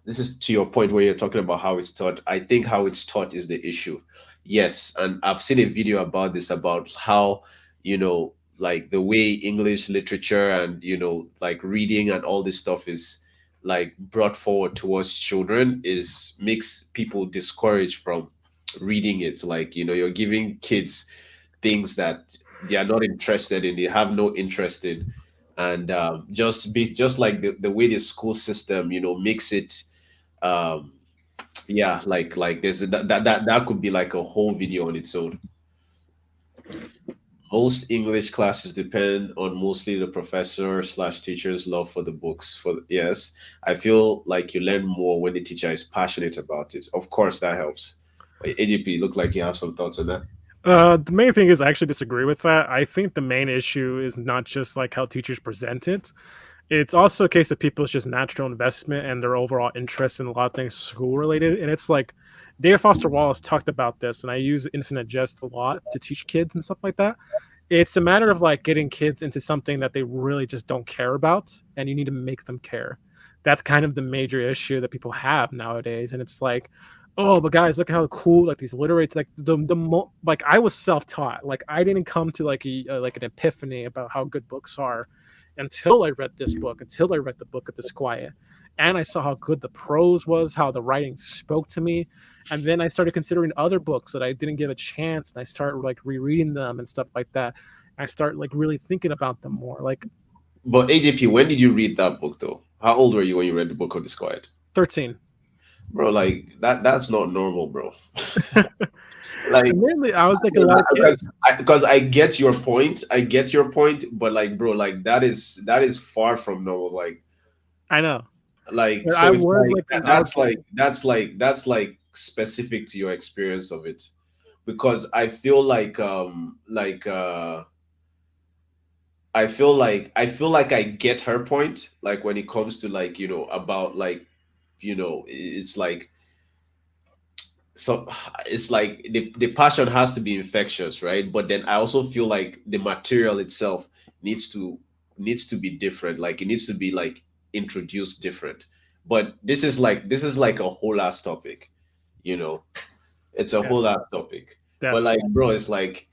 This is to your point where you're talking about how it's taught. I think how it's taught is the issue. Yes, and I've seen a video about this, about how, like the way English literature and, like reading and all this stuff is like brought forward towards children is makes people discouraged from reading it. Like, you're giving kids things that they are not interested in, they have no interest in, and just like the way the school system makes it, um yeah, like there's that could be like a whole video on its own. Most English classes depend on mostly the professor slash teacher's love for the books. Yes, I feel like you learn more when the teacher is passionate about it. Of course, that helps. AGP, look like you have some thoughts on that. The main thing is I actually disagree with that. I think the main issue is not just like how teachers present it. It's also a case of people's just natural investment and their overall interest in a lot of things school related. And it's like Dave Foster Wallace talked about this, and I use Infinite Jest a lot to teach kids and stuff like that. It's a matter of like getting kids into something that they really just don't care about, and you need to make them care. That's kind of the major issue that people have nowadays. And it's like, oh, but guys, look how cool like these literary like like I was self-taught. Like I didn't come to like like an epiphany about how good books are until I read this book, until I read the Book of Disquiet. And I saw how good the prose was, how the writing spoke to me. And then I started considering other books that I didn't give a chance. And I started like rereading them and stuff like that. I start like really thinking about them more. Like But AJP, when did you read that book though? How old were you when you read the Book of Disquiet? 13. Bro, like that's not normal, bro. Like, Mainly, I was like a lot of kids. because I get your point, but like, bro, like that is far from normal. I know. Like But I so it's was like like a lot of that's kids. like specific to your experience of it, because I feel like I get her point, like when it comes to like about like it's like so it's like the passion has to be infectious, right? But then I also feel like the material itself needs to needs to be different. Like it needs to be like introduced different. But this is like a whole ass topic, you know. It's a Def, whole ass topic. But like, definitely. bro, it's like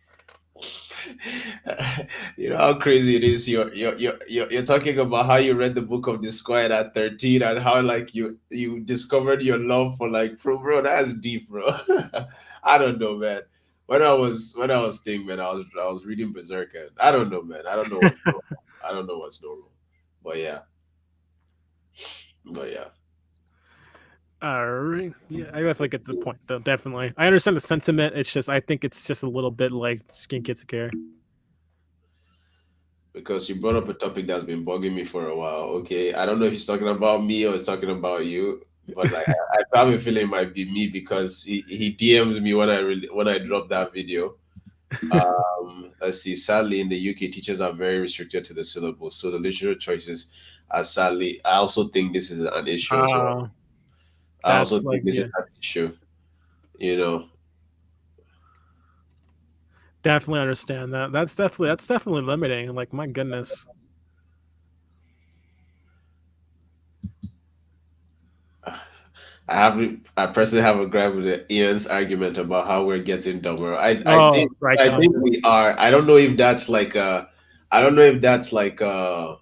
you know how crazy it is. You're talking about how you read the book of Disquiet at 13 and how like you discovered your love for like bro, that's deep, bro. I don't know, man. When I was thinking, man, I was reading Berserk and I don't know, man. I don't know what's normal. I don't know what's normal. But yeah. But yeah. Yeah, I definitely get the point, though. Definitely, I understand the sentiment. It's just, I think it's just a little bit like just getting kids to care. Because you brought up a topic that's been bugging me for a while. Okay, I don't know if he's talking about me or he's talking about you, but like I have a feeling it might be me because he DMs me when I dropped that video. Let's see. Sadly, in the UK, teachers are very restricted to the syllabus, so the literature choices are sadly. I also think this is an issue as well. Uh, I also that's think like, this is yeah, an issue. You know, definitely understand that. That's definitely limiting. Like, my goodness. I personally have a gripe with Ian's argument about how we're getting dumber. Oh, right I on. think we are. I don't know if that's like I don't know if that's like I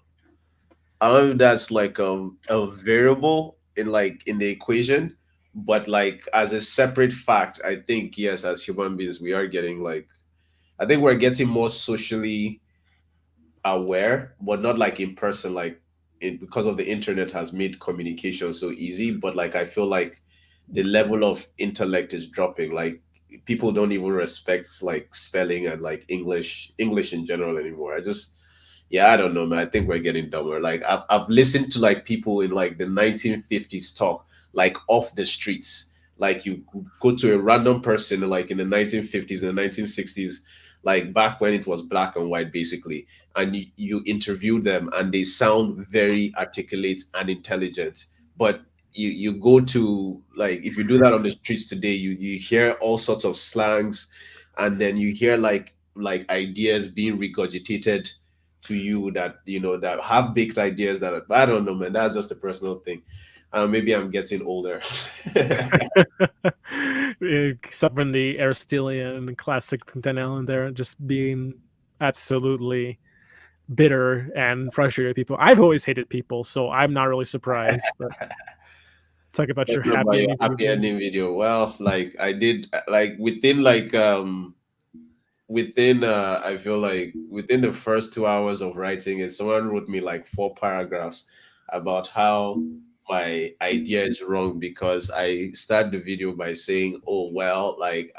don't know if that's like a variable in like in the equation, but like as a separate fact, I think yes, as human beings, we are getting like I think we're getting more socially aware, but not like in person, like because of the internet has made communication so easy. But like I feel like the level of intellect is dropping. Like people don't even respect like spelling and like English in general anymore. I just yeah, I don't know, man. I think we're getting dumber. Like I've listened to like people in like the 1950s talk like off the streets. Like you go to a random person like in the 1950s and the 1960s, like back when it was black and white basically, and you interview them and they sound very articulate and intelligent. But you go to like if you do that on the streets today, you hear all sorts of slangs, and then you hear like ideas being regurgitated to you that you know that have baked ideas that I don't know, man. That's just a personal thing. Maybe I'm getting older. Except for the Aristotelian classic Danelle, there just being absolutely bitter and frustrated people. I've always hated people, so I'm not really surprised. But talk about your Talking about happy your ending happy video. ending video. Well, like I did like within I feel like within the first 2 hours of writing it, someone wrote me like 4 paragraphs about how my idea is wrong because I start the video by saying, oh well, like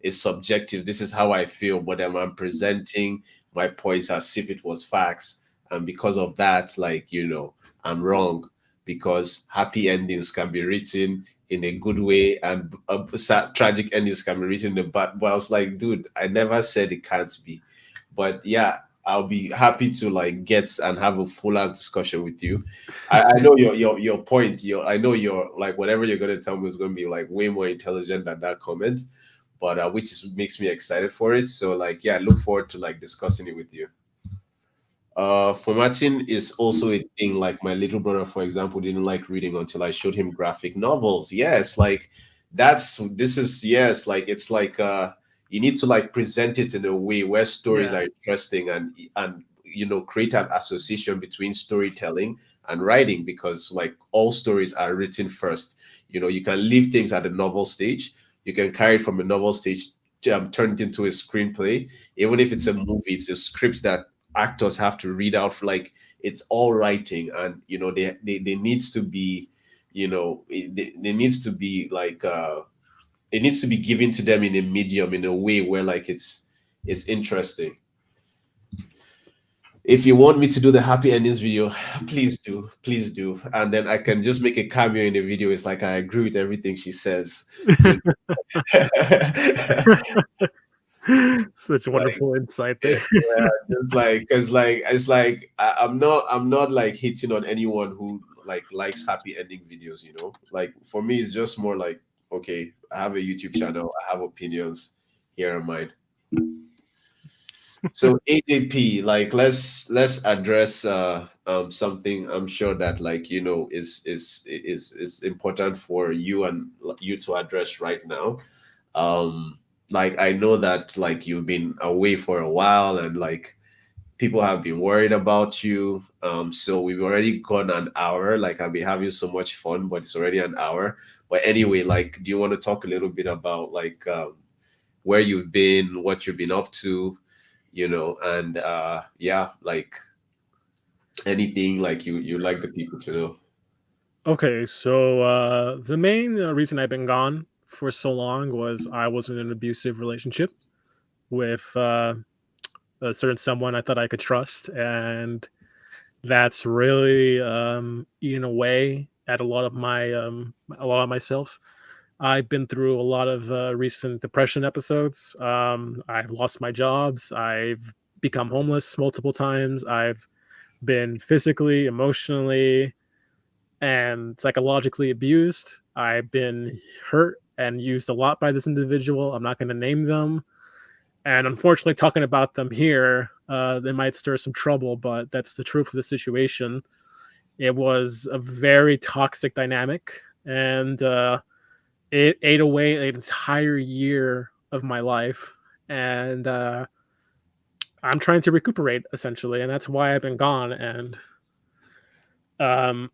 it's subjective. This is how I feel, but then I'm presenting my points as if it was facts. And because of that, like, you know, I'm wrong because happy endings can be written in a good way and sad, tragic endings can be written in a bad. But I was like, dude, I never said it can't be. But yeah, I'll be happy to like get and have a full ass discussion with you. I know your point. I know your like whatever you're gonna tell me is gonna be like way more intelligent than that comment, but which is makes me excited for it. So like yeah, I look forward to like discussing it with you. Formatting is also a thing. Like my little brother, for example, didn't like reading until I showed him graphic novels. Yes, like this is yes, like it's like you need to like present it in a way where stories Yeah. are interesting and you know create an association between storytelling and writing because like all stories are written first. You know, you can leave things at the novel stage. You can carry it from a novel stage, turn it into a screenplay. Even if it's a movie, it's a script that actors have to read out for like it's all writing and you know they needs to be you know they needs to be like it needs to be given to them in a medium in a way where like it's interesting. If you want me to do the happy endings video, please do, and then I can just make a cameo in the video. It's like I agree with everything she says, you know. Such a Like wonderful insight yeah, there. just like because like it's like I'm not like hitting on anyone who like likes happy ending videos. You know, like for me it's just more like okay, I have a YouTube channel, I have opinions, here are mine. So AJP, like let's address something I'm sure that like is important for you and you to address right now. Um like I know that like you've been away for a while and like people have been worried about you. So we've already gone an hour. Like I've been having so much fun, but it's already an hour. But anyway, like do you want to talk a little bit about like where you've been, what you've been up to, and yeah, like anything like you like the people to know. Okay, so the main reason I've been gone for so long was I was in an abusive relationship with a certain someone I thought I could trust, and that's really eaten away at a lot of myself. I've been through a lot of recent depression episodes. I've lost my jobs. I've become homeless multiple times. I've been physically, emotionally, and psychologically abused. I've been hurt and used a lot by this individual. I'm not going to name them. And unfortunately, talking about them here, they might stir some trouble, but that's the truth of the situation. It was a very toxic dynamic, and it ate away an entire year of my life. And I'm trying to recuperate essentially, and that's why I've been gone. And um,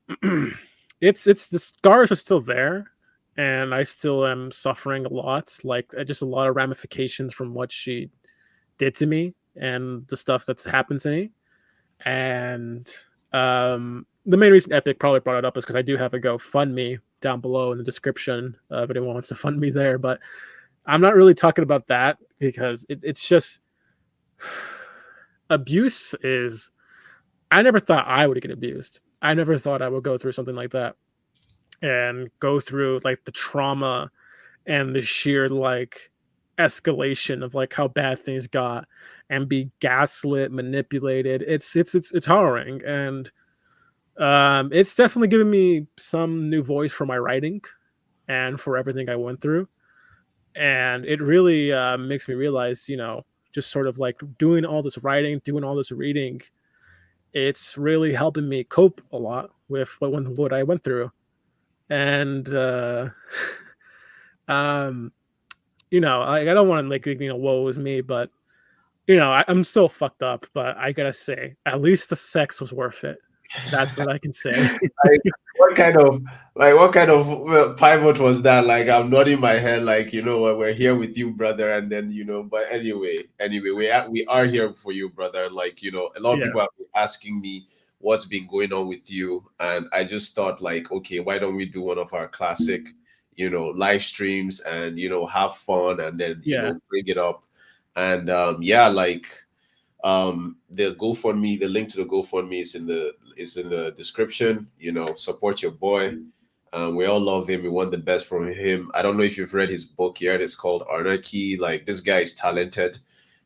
it's the scars are still there, and I still am suffering a lot. Like just a lot of ramifications from what she did to me and the stuff that's happened to me. And the main reason Epic probably brought it up is because I do have a GoFundMe down below in the description if anyone wants to fund me there. But I'm not really talking about that because it's just abuse is. I never thought I would get abused. I never thought I would go through something like that and go through like the trauma and the sheer like escalation of like how bad things got and be gaslit, manipulated. It's harrowing, and it's definitely given me some new voice for my writing and for everything I went through. And it really makes me realize, just sort of like doing all this writing, doing all this reading, it's really helping me cope a lot with what I went through. And um, I don't want to like woe is me, but I'm still fucked up. But I gotta say, at least the sex was worth it. That's what I can say. Like what kind of pivot was that? Like I'm nodding my head like what, we're here with you, brother. And then but anyway, we are here for you, brother. Like a lot of Yeah, people have been asking me what's been going on with you, and I just thought like, okay, why don't we do one of our classic live streams and have fun and then yeah. bring it up. And yeah, like the GoFundMe, the link to the GoFundMe is in the description. Support your boy. We all love him. We want the best from him. I don't know if you've read his book yet. It's called Anarchy. Like this guy is talented.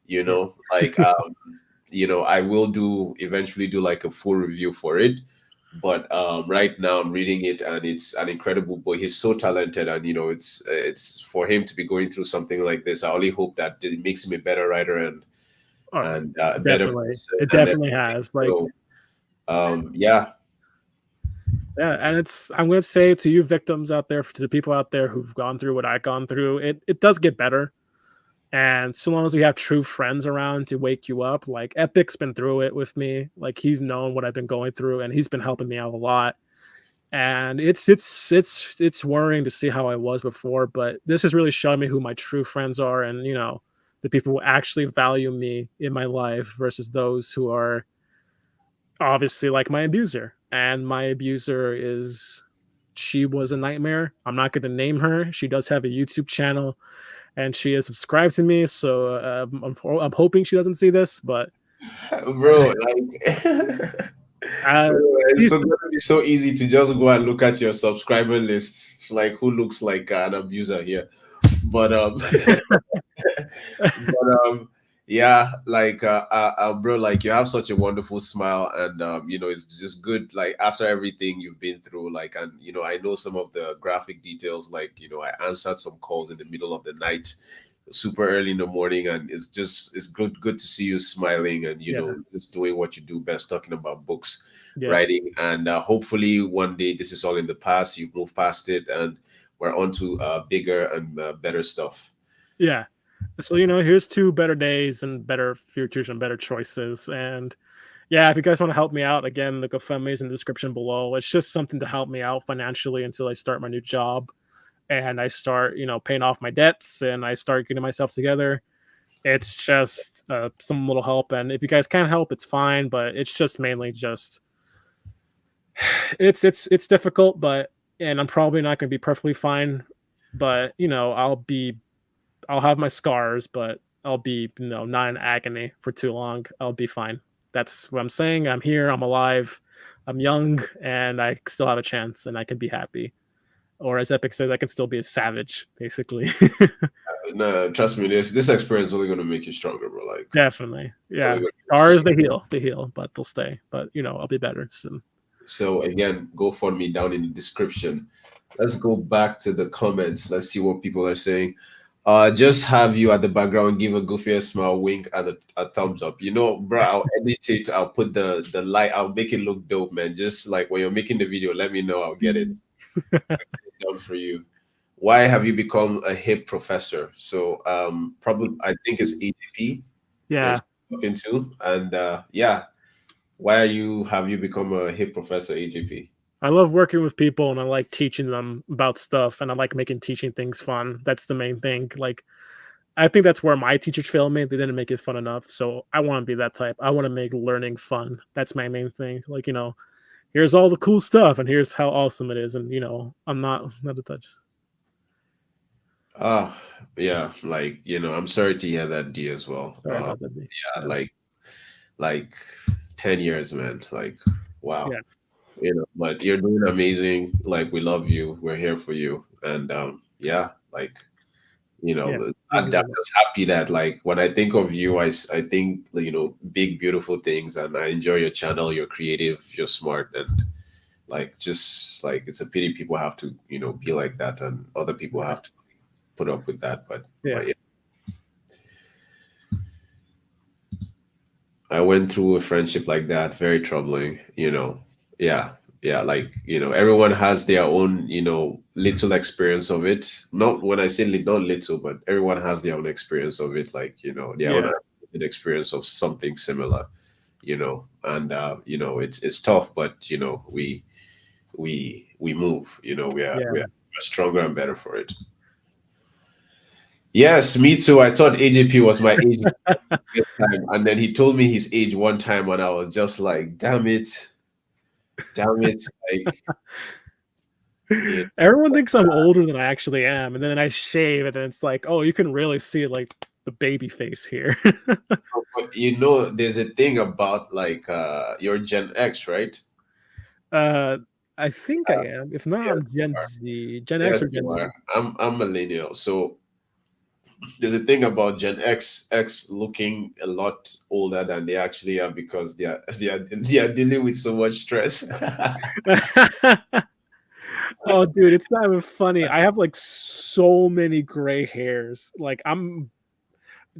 Yeah. Like I will eventually do like a full review for it. But right now I'm reading it and it's an incredible book. He's so talented, and it's for him to be going through something like this. I only hope that it makes him a better writer and Oh, a better definitely. person It and definitely everything. has. Like, So yeah. yeah, and I'm gonna say to you victims out there, to the people out there who've gone through what I've gone through, it does get better. And so long as we have true friends around to wake you up, like Epic's been through it with me. Like he's known what I've been going through, and he's been helping me out a lot. And it's worrying to see how I was before, but this has really shown me who my true friends are, and the people who actually value me in my life versus those who are obviously like my abuser. And my abuser she was a nightmare. I'm not going to name her. She does have a YouTube channel and she is subscribed to me. So I'm hoping she doesn't see this, but Bro, like uh, bro, it's she's, so gonna be so easy to just go and look at your subscriber list, like who looks like an abuser here. But but Yeah, like bro, like you have such a wonderful smile, and it's just good. Like after everything you've been through, like, and I know some of the graphic details. Like I answered some calls in the middle of the night, super early in the morning, and it's good to see you smiling and Yeah, just doing what you do best, talking about books, yeah, writing, and hopefully one day this is all in the past. You've moved past it, and we're on to bigger and better stuff. yeah. So here's two better days and better futures and better choices. And yeah, if you guys want to help me out, again, the GoFundMe is in the description below. It's just something to help me out financially until I start my new job and I start, paying off my debts and I start getting myself together. It's just some little help, and if you guys can't help, it's fine. But it's just mainly just it's difficult, but and I'm probably not going to be perfectly fine. But I'll have my scars, but I'll be not in agony for too long. I'll be fine. That's what I'm saying. I'm here. I'm alive. I'm young, and I still have a chance, and I can be happy. Or as Epic says, I can still be a savage, basically. No, trust me, this experience is only gonna make you stronger, bro. Like, Definitely. only Yeah. gonna make you Scars, stronger. they heal, but they'll stay. But I'll be better soon. So again, go follow me down in the description. Let's go back to the comments. Let's see what people are saying. Just have you at the background give a goofy smile, wink, and a thumbs up. Bro, I'll edit it. I'll put the light. I'll make it look dope, man. Just like when you're making the video, let me know. I'll get it done for you. Why have you become a hip professor? So probably I think it's AJP you're Yeah. talking to, and yeah, why have you become a hip professor, AJP? I love working with people and I like teaching them about stuff and I like making teaching things fun. That's the main thing. Like I think that's where my teachers failed me. They didn't make it fun enough. So I want to be that type. I want to make learning fun. That's my main thing. Like, here's all the cool stuff and here's how awesome it is. And I'm not a touch. Ah, yeah, like I'm sorry to hear that, D, as well. Sorry about that. Yeah, Yeah. like 10 years, man. Like, wow. Yeah. But you're doing amazing. Like, we love you. We're here for you. And yeah, like Yeah. I'm Thank you so much. just happy that, like, when I think of you, I think big beautiful things, and I enjoy your channel. You're creative, you're smart, and like, just like, it's a pity people have to be like that, and other people Yeah. have to put up with that. But Yeah. yeah, I went through a friendship like that, very troubling. Yeah, yeah, like everyone has their own little experience of it. Not when I say not little, but everyone has their own experience of it, like their own Yeah. experience of something similar. And it's tough, but we move. We are Yeah. stronger and better for it. Yes, me too. I thought AJP was my age this time, and then he told me his age one time, and I was just like, damn it, like, yeah. Everyone thinks I'm older than I actually am, and then I shave, and then it's like, oh, you can really see like the baby face here. But there's a thing about, like, your Gen X, right? uh, I think I am. If not, Yes, I'm you Gen are. Z, Gen X Yes, or you Gen Z. are. I'm millennial, so there's a thing about Gen X looking a lot older than they actually are, because they are dealing with so much stress. Oh, dude, it's not even funny. I have like so many gray hairs. Like I'm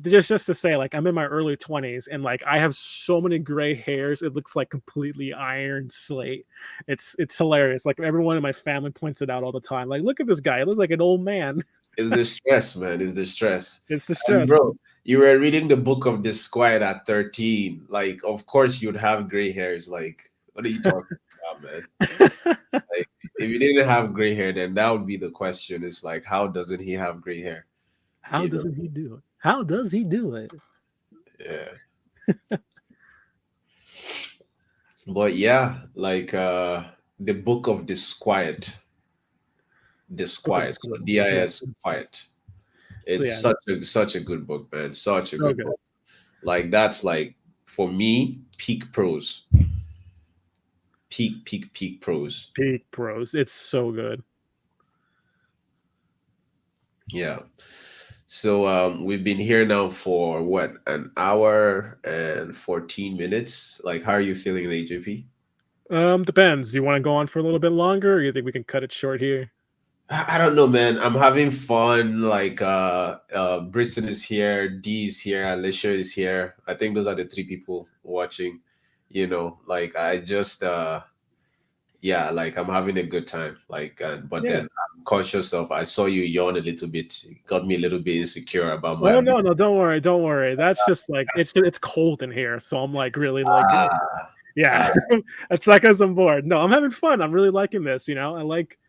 just to say, like I'm in my early 20s, and like I have so many gray hairs. It looks like completely iron slate. It's hilarious. Like everyone in my family points it out all the time. Like, look at this guy. He looks like an old man. It's the stress, man. It's the stress. It's the And stress. bro, you were reading the book of Disquiet at 13. Like, of course you'd have gray hairs. Like, what are you talking about, man? Like, if you didn't have gray hair, then that would be the question. It's like, how doesn't he have gray hair? How You know? doesn't he do it? How does he do it? Yeah. But yeah, like the book of Book of Disquiet. So School. Yeah. DIS quiet. So It's yeah, such a good book, man. Such a so good good. book. Like, that's like, for me, peak prose. Peak prose. Peak Pros. It's so good. Yeah. So we've been here now for what, an hour and 14 minutes. Like, how are you feeling, AJP? Depends. Do you want to go on for a little bit longer, or you think we can cut it short here? I don't know, man. I'm having fun. Like, Britton is here, D is here, Alicia is here. I think those are the three people watching. Like I just, yeah, like I'm having a good time. Like, and but Yeah. then I'm conscious of. I saw you yawn a little bit. It got me a little bit insecure about my Oh ability. no, no, don't worry, don't worry. That's just like it's cold in here, so I'm like really like Ah, yeah. ah, It's like as I'm bored. No, I'm having fun. I'm really liking this. I like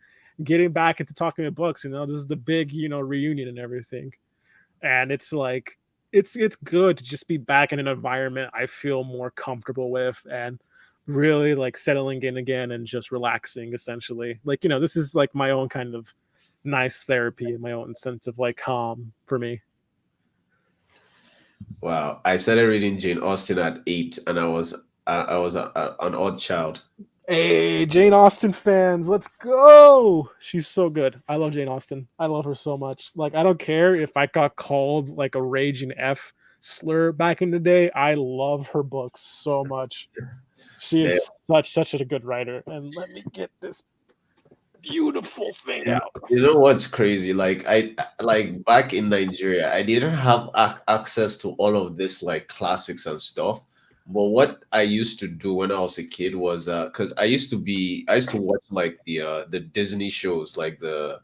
getting back into talking about books. This is the big reunion and everything, and it's like it's good to just be back in an environment I feel more comfortable with and really like settling in again and just relaxing essentially. Like this is like my own kind of nice therapy and my own sense of like calm for me. wow. I started reading Jane Austen at 8, and I was an odd child. Hey, Jane Austen fans, let's go. She's so good. I love Jane Austen. I love her so much. Like, I don't care if I got called like a raging F slur back in the day. I love her books so much. She Yeah. is such a good writer. And let me get this beautiful thing You know, out. you know what's crazy? Like like back in Nigeria, I didn't have access to all of this like classics and stuff. But what I used to do when I was a kid was because I used to watch like the Disney shows like the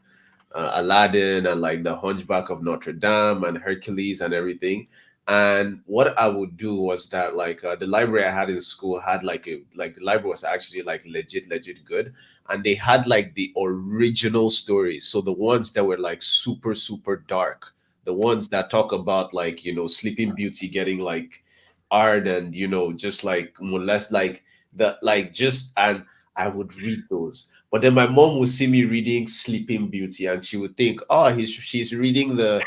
Aladdin and like the Hunchback of Notre Dame and Hercules and everything. And what I would do was that like the library I had in school had like the library was actually like legit good, and they had like the original stories. So the ones that were like super dark, the ones that talk about like Sleeping Beauty getting like art and just like molest like the like just and I would read those. But then my mom would see me reading Sleeping Beauty, and she would think, "Oh, she's reading the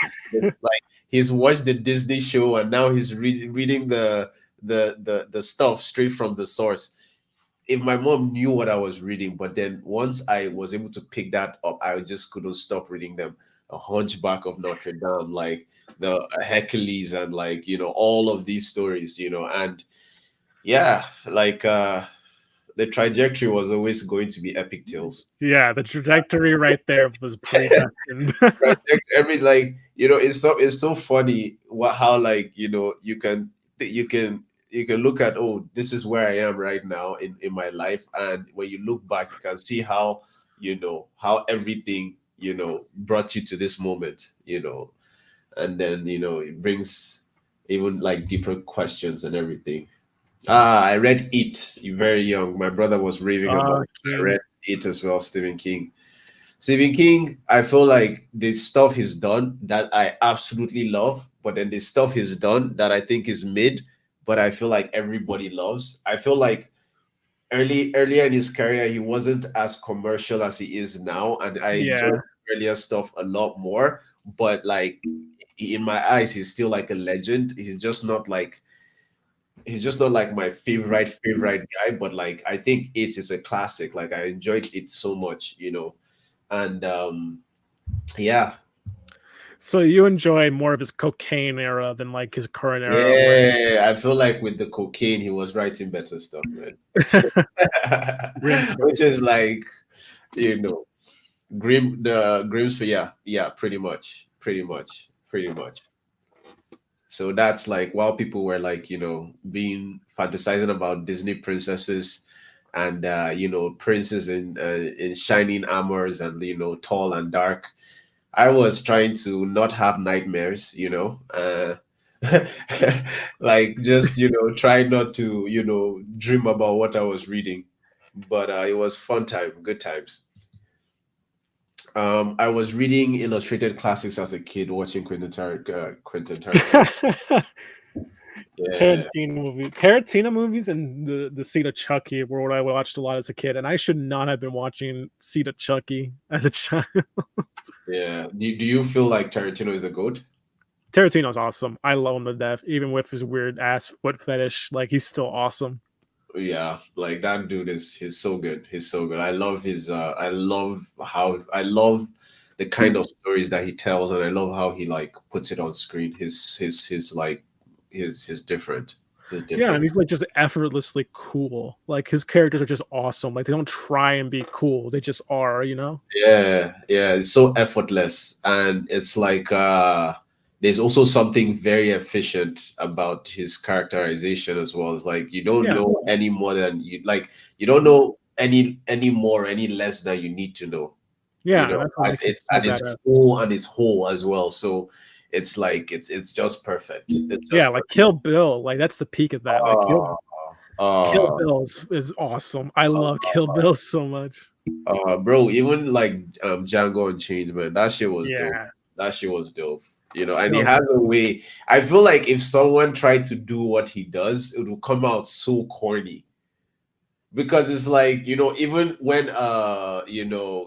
like he's watched the Disney show, and now he's reading the stuff straight from the source." If my mom knew what I was reading, but then once I was able to pick that up, I just couldn't stop reading them. A Hunchback of Notre Dame, like the Hercules, and like all of these stories, and yeah, like the trajectory was always going to be epic tales. Yeah, the trajectory right there was predestined. Every like it's so funny what how like you can look at, oh, this is where I am right now in my life, and when you look back you can see how everything brought you to this moment, and then it brings even like deeper questions and everything. I read It very young. My brother was raving about it. I King. read It as well, Stephen King. Stephen King, I feel like the stuff he's done that I absolutely love, but then the stuff he's done that I think is mid, but I feel like everybody loves. I feel like earlier in his career, he wasn't as commercial as he is now, and I enjoyed Yeah. earlier stuff a lot more. But like in my eyes, he's still like a legend. He's just not like my favorite guy, but like I think it is a classic. Like I enjoyed it so much, and yeah, So you enjoy more of his cocaine era than like his current era where yeah. I feel like with the cocaine, he was writing better stuff, man. Which is like you know, Grimm's. Yeah, pretty much. So that's like while people were like being fantasizing about Disney princesses and princes in shining armors and tall and dark. I was trying to not have nightmares, like just try not to dream about what I was reading. But it was fun time, good times. I was reading illustrated classics as a kid, watching Quentin Tarantino. Yeah, Tarantino movies and the Seed of Chucky were what I watched a lot as a kid, and I should not have been watching Seed of Chucky as a child. yeah. Do you feel like Tarantino is the goat? Tarantino's awesome. I love him to death, even with his weird ass foot fetish. Like he's still awesome. Yeah, like that dude he's so good. He's so good. I love his I love how I love the kind of stories that he tells, and I love how he like puts it on screen. His like his different, his Yeah, and different. he's like just effortlessly cool. Like his characters are just awesome. Like they don't try and be cool. They just are, you know? Yeah, yeah, it's so effortless, and it's like there's also something very efficient about his characterization as well. It's like you don't Yeah. know any more than you like. You don't know any more, any less than you need to know. You Yeah, know, and that's what and makes it so it's badass. full and it's whole as well. So it's like it's just perfect. It's Yeah, just like perfect. Kill Bill, like that's the peak of that. Like Oh, Kill oh, Bill is awesome. I love Kill Bill so much. bro, even like Django Unchained, man, that shit was dope. Yeah. That shit was dope. You know, and he So has a way. I feel like if someone tried to do what he does, it will come out so corny. Because it's like, even when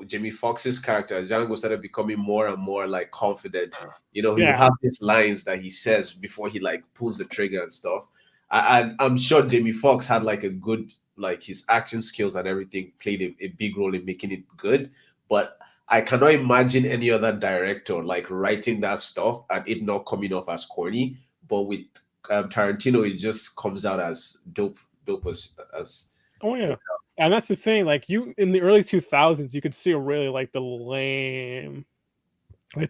Jamie Foxx's character Django started becoming more and more like confident, he will yeah. have these lines that he says before he like pulls the trigger and stuff. I'm sure Jamie Foxx had like a good, like his action skills and everything played a big role in making it good, but I cannot imagine any other director like writing that stuff and it not coming off as corny. But with Tarantino, it just comes out as dope as Oh yeah. And that's the thing, like you in the early 2000s, you could see really like the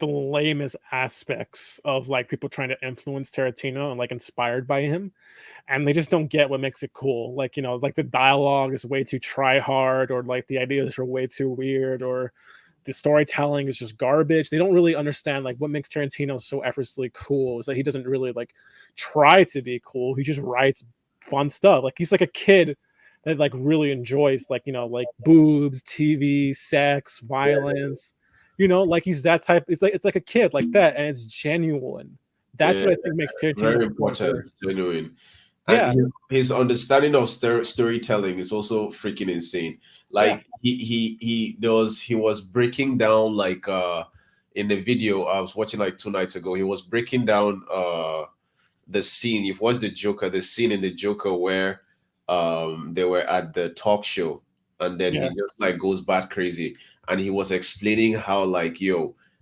lamest aspects of like people trying to influence Tarantino and like inspired by him, and they just don't get what makes it cool. Like, like the dialogue is way too try hard, or like the ideas are way too weird, or the storytelling is just garbage. They don't really understand like what makes Tarantino so effortlessly cool is that he doesn't really like try to be cool. He just writes fun stuff. Like he's like a kid that like really enjoys like, like boobs, TV, sex, violence. Like he's that type. It's like a kid like that, and it's genuine. That's yeah, what I think makes Tarantino very so good. important, genuine. And Yeah, his understanding of storytelling is also freaking insane. yeah, Like he was breaking down like in the video I was watching like 2 nights ago. He was breaking down the scene. It was the Joker, the scene in the Joker where they were at the talk show, and then yeah, he just like goes bat crazy, and he was explaining how like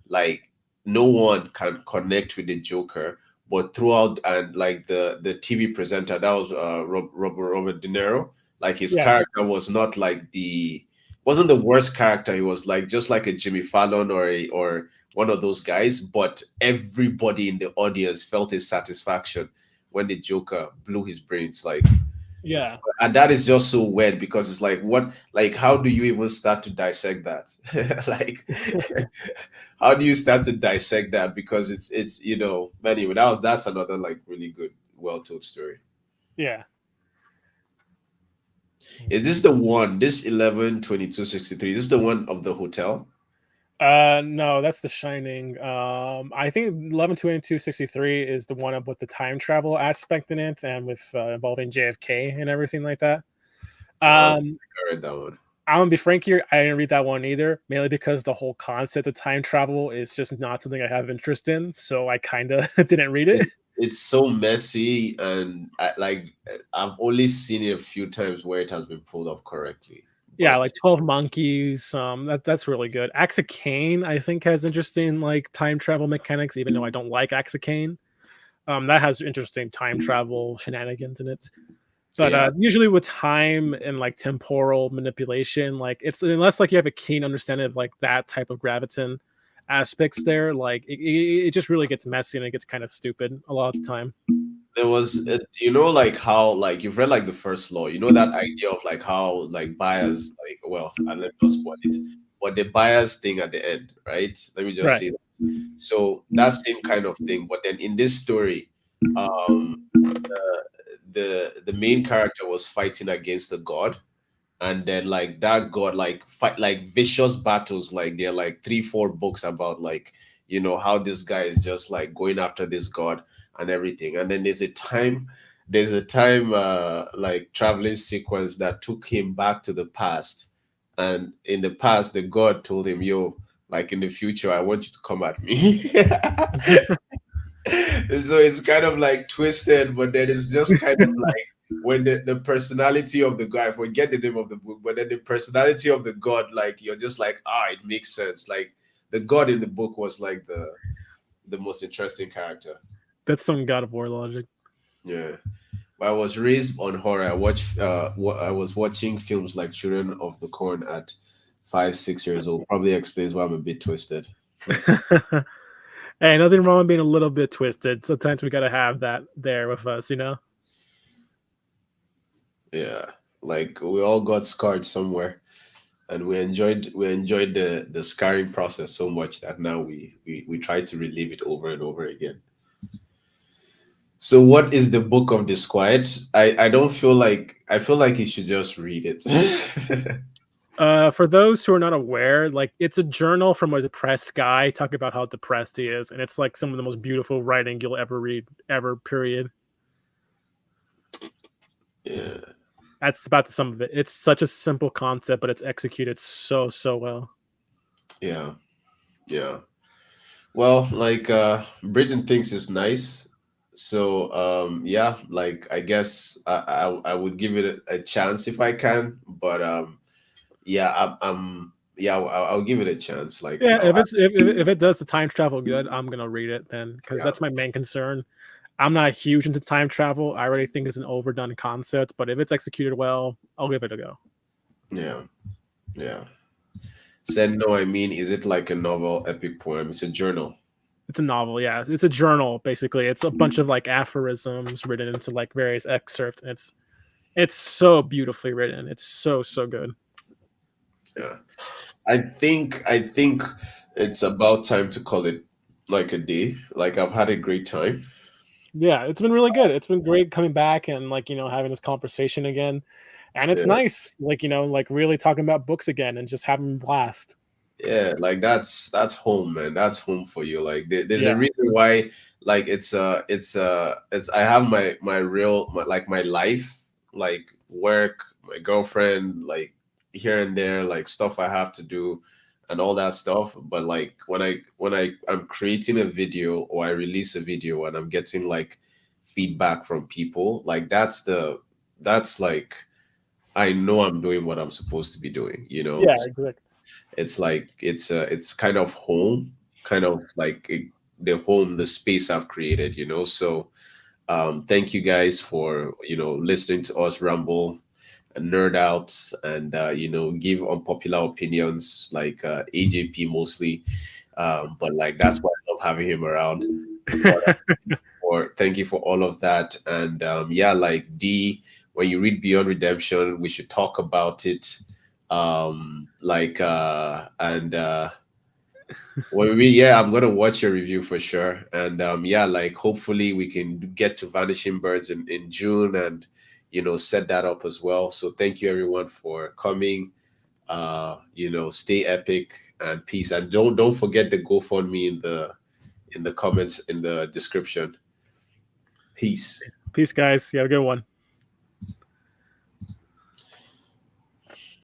like no one can connect with the Joker, but throughout, and like the TV presenter, that was Robert De Niro, like his yeah, character was not like wasn't the worst character. He was like just like a Jimmy Fallon or one of those guys, but everybody in the audience felt his satisfaction when the Joker blew his brains. Like, yeah. and that is just so weird because it's like, what, like, how do you even start to dissect that? Like, how do you start to dissect that? Because anyway, that's another like really good, well told story. Yeah. Is this the one? This 11/22/63? This is the one of the hotel? No, that's The Shining. I think 11/22/63 is the one with the time travel aspect in it, and with involving JFK and everything like that. I Um, read that one. I'm gonna be frank here. I didn't read that one either, mainly because the whole concept of time travel is just not something I have interest in. So I kind of didn't read it. It's so messy, and I've only seen it a few times where it has been pulled off correctly. Yeah, But like 12 Monkeys. That's really good. Axe of Cain, I think, has interesting like time travel mechanics, even though I don't like Axe of Cain. That has interesting time travel shenanigans in it. But yeah, usually with time and like temporal manipulation, like it's unless like you have a keen understanding of like that type of graviton aspects there, like it just really gets messy and it gets kind of stupid a lot of the time. there was like how like you've read like the first law, that idea of like how like buyers, like, well, and let me not spoil it, but the buyers thing at the end, right? Let me just Right. say that. So that same kind of thing, but then in this story, um the main character was fighting against the god, and then like that god like fight like vicious battles, like there are like 3 4 books about like how this guy is just like going after this god and everything. And then there's a time like traveling sequence that took him back to the past, and in the past the god told him, yo, like in the future I want you to come at me. So it's kind of like twisted, but then it's just kind of like when the personality of the guy, I forget the name of the book, but then the personality of the god, like you're just like, it makes sense. Like the god in the book was like the most interesting character. That's some God of War logic. Yeah. I was raised on horror. I was watching films like Children of the Corn at 5, 6 years old. Probably explains why I'm a bit twisted. Hey, nothing wrong with being a little bit twisted. Sometimes we gotta have that there with us, you know. Yeah, like we all got scarred somewhere, and we enjoyed the scarring process so much that now we try to relive it over and over again. So, what is the Book of Disquiet? I don't feel like I feel like you should just read it. For those who are not aware, like it's a journal from a depressed guy talking about how depressed he is, and it's like some of the most beautiful writing you'll ever read, ever. Period. Yeah, That's about the sum of it. It's such a simple concept, but it's executed so well. yeah, yeah. Well, like Britain thinks it's nice. So yeah, like I guess I would give it a chance if I can, but yeah, yeah, I'll give it a chance. Like Yeah, if it does the time travel good, I'm gonna read it then because yeah, that's my main concern. I'm not huge into time travel. I already think it's an overdone concept, but if it's executed well, I'll give it a go. yeah, yeah. Said no, I mean, is it like a novel, epic poem? It's a journal. It's a novel, yeah. It's a journal basically. It's a bunch of like aphorisms written into like various excerpts. And it's so beautifully written. It's so good. Yeah, I think it's about time to call it like a day. Like I've had a great time. Yeah, it's been really good. It's been great coming back and like having this conversation again. And it's Yeah. nice, like like really talking about books again and just having a blast. Yeah, like that's home, man. That's home for you. Like there's a Yeah, reason why, like it's I have my real like my life, like work, my girlfriend, like here and there, like stuff I have to do and all that stuff. But like I'm creating a video or I release a video and I'm getting like feedback from people, like that's like I know I'm doing what I'm supposed to be doing, you know? yeah, exactly. It's like it's kind of home, kind of like the home, the space I've created, you know. So thank you guys for listening to us ramble and nerd out and give unpopular opinions like AJP mostly, but like that's why I love having him around. But for thank you for all of that. And yeah, like D, when you read Beyond Redemption, we should talk about it. Like and when we yeah, I'm gonna watch your review for sure. And yeah, like hopefully we can get to Vanishing Birds in June and set that up as well. So thank you everyone for coming. Stay epic and peace. And don't forget the GoFundMe in the comments in the description. Peace. Peace, guys. You have a good one.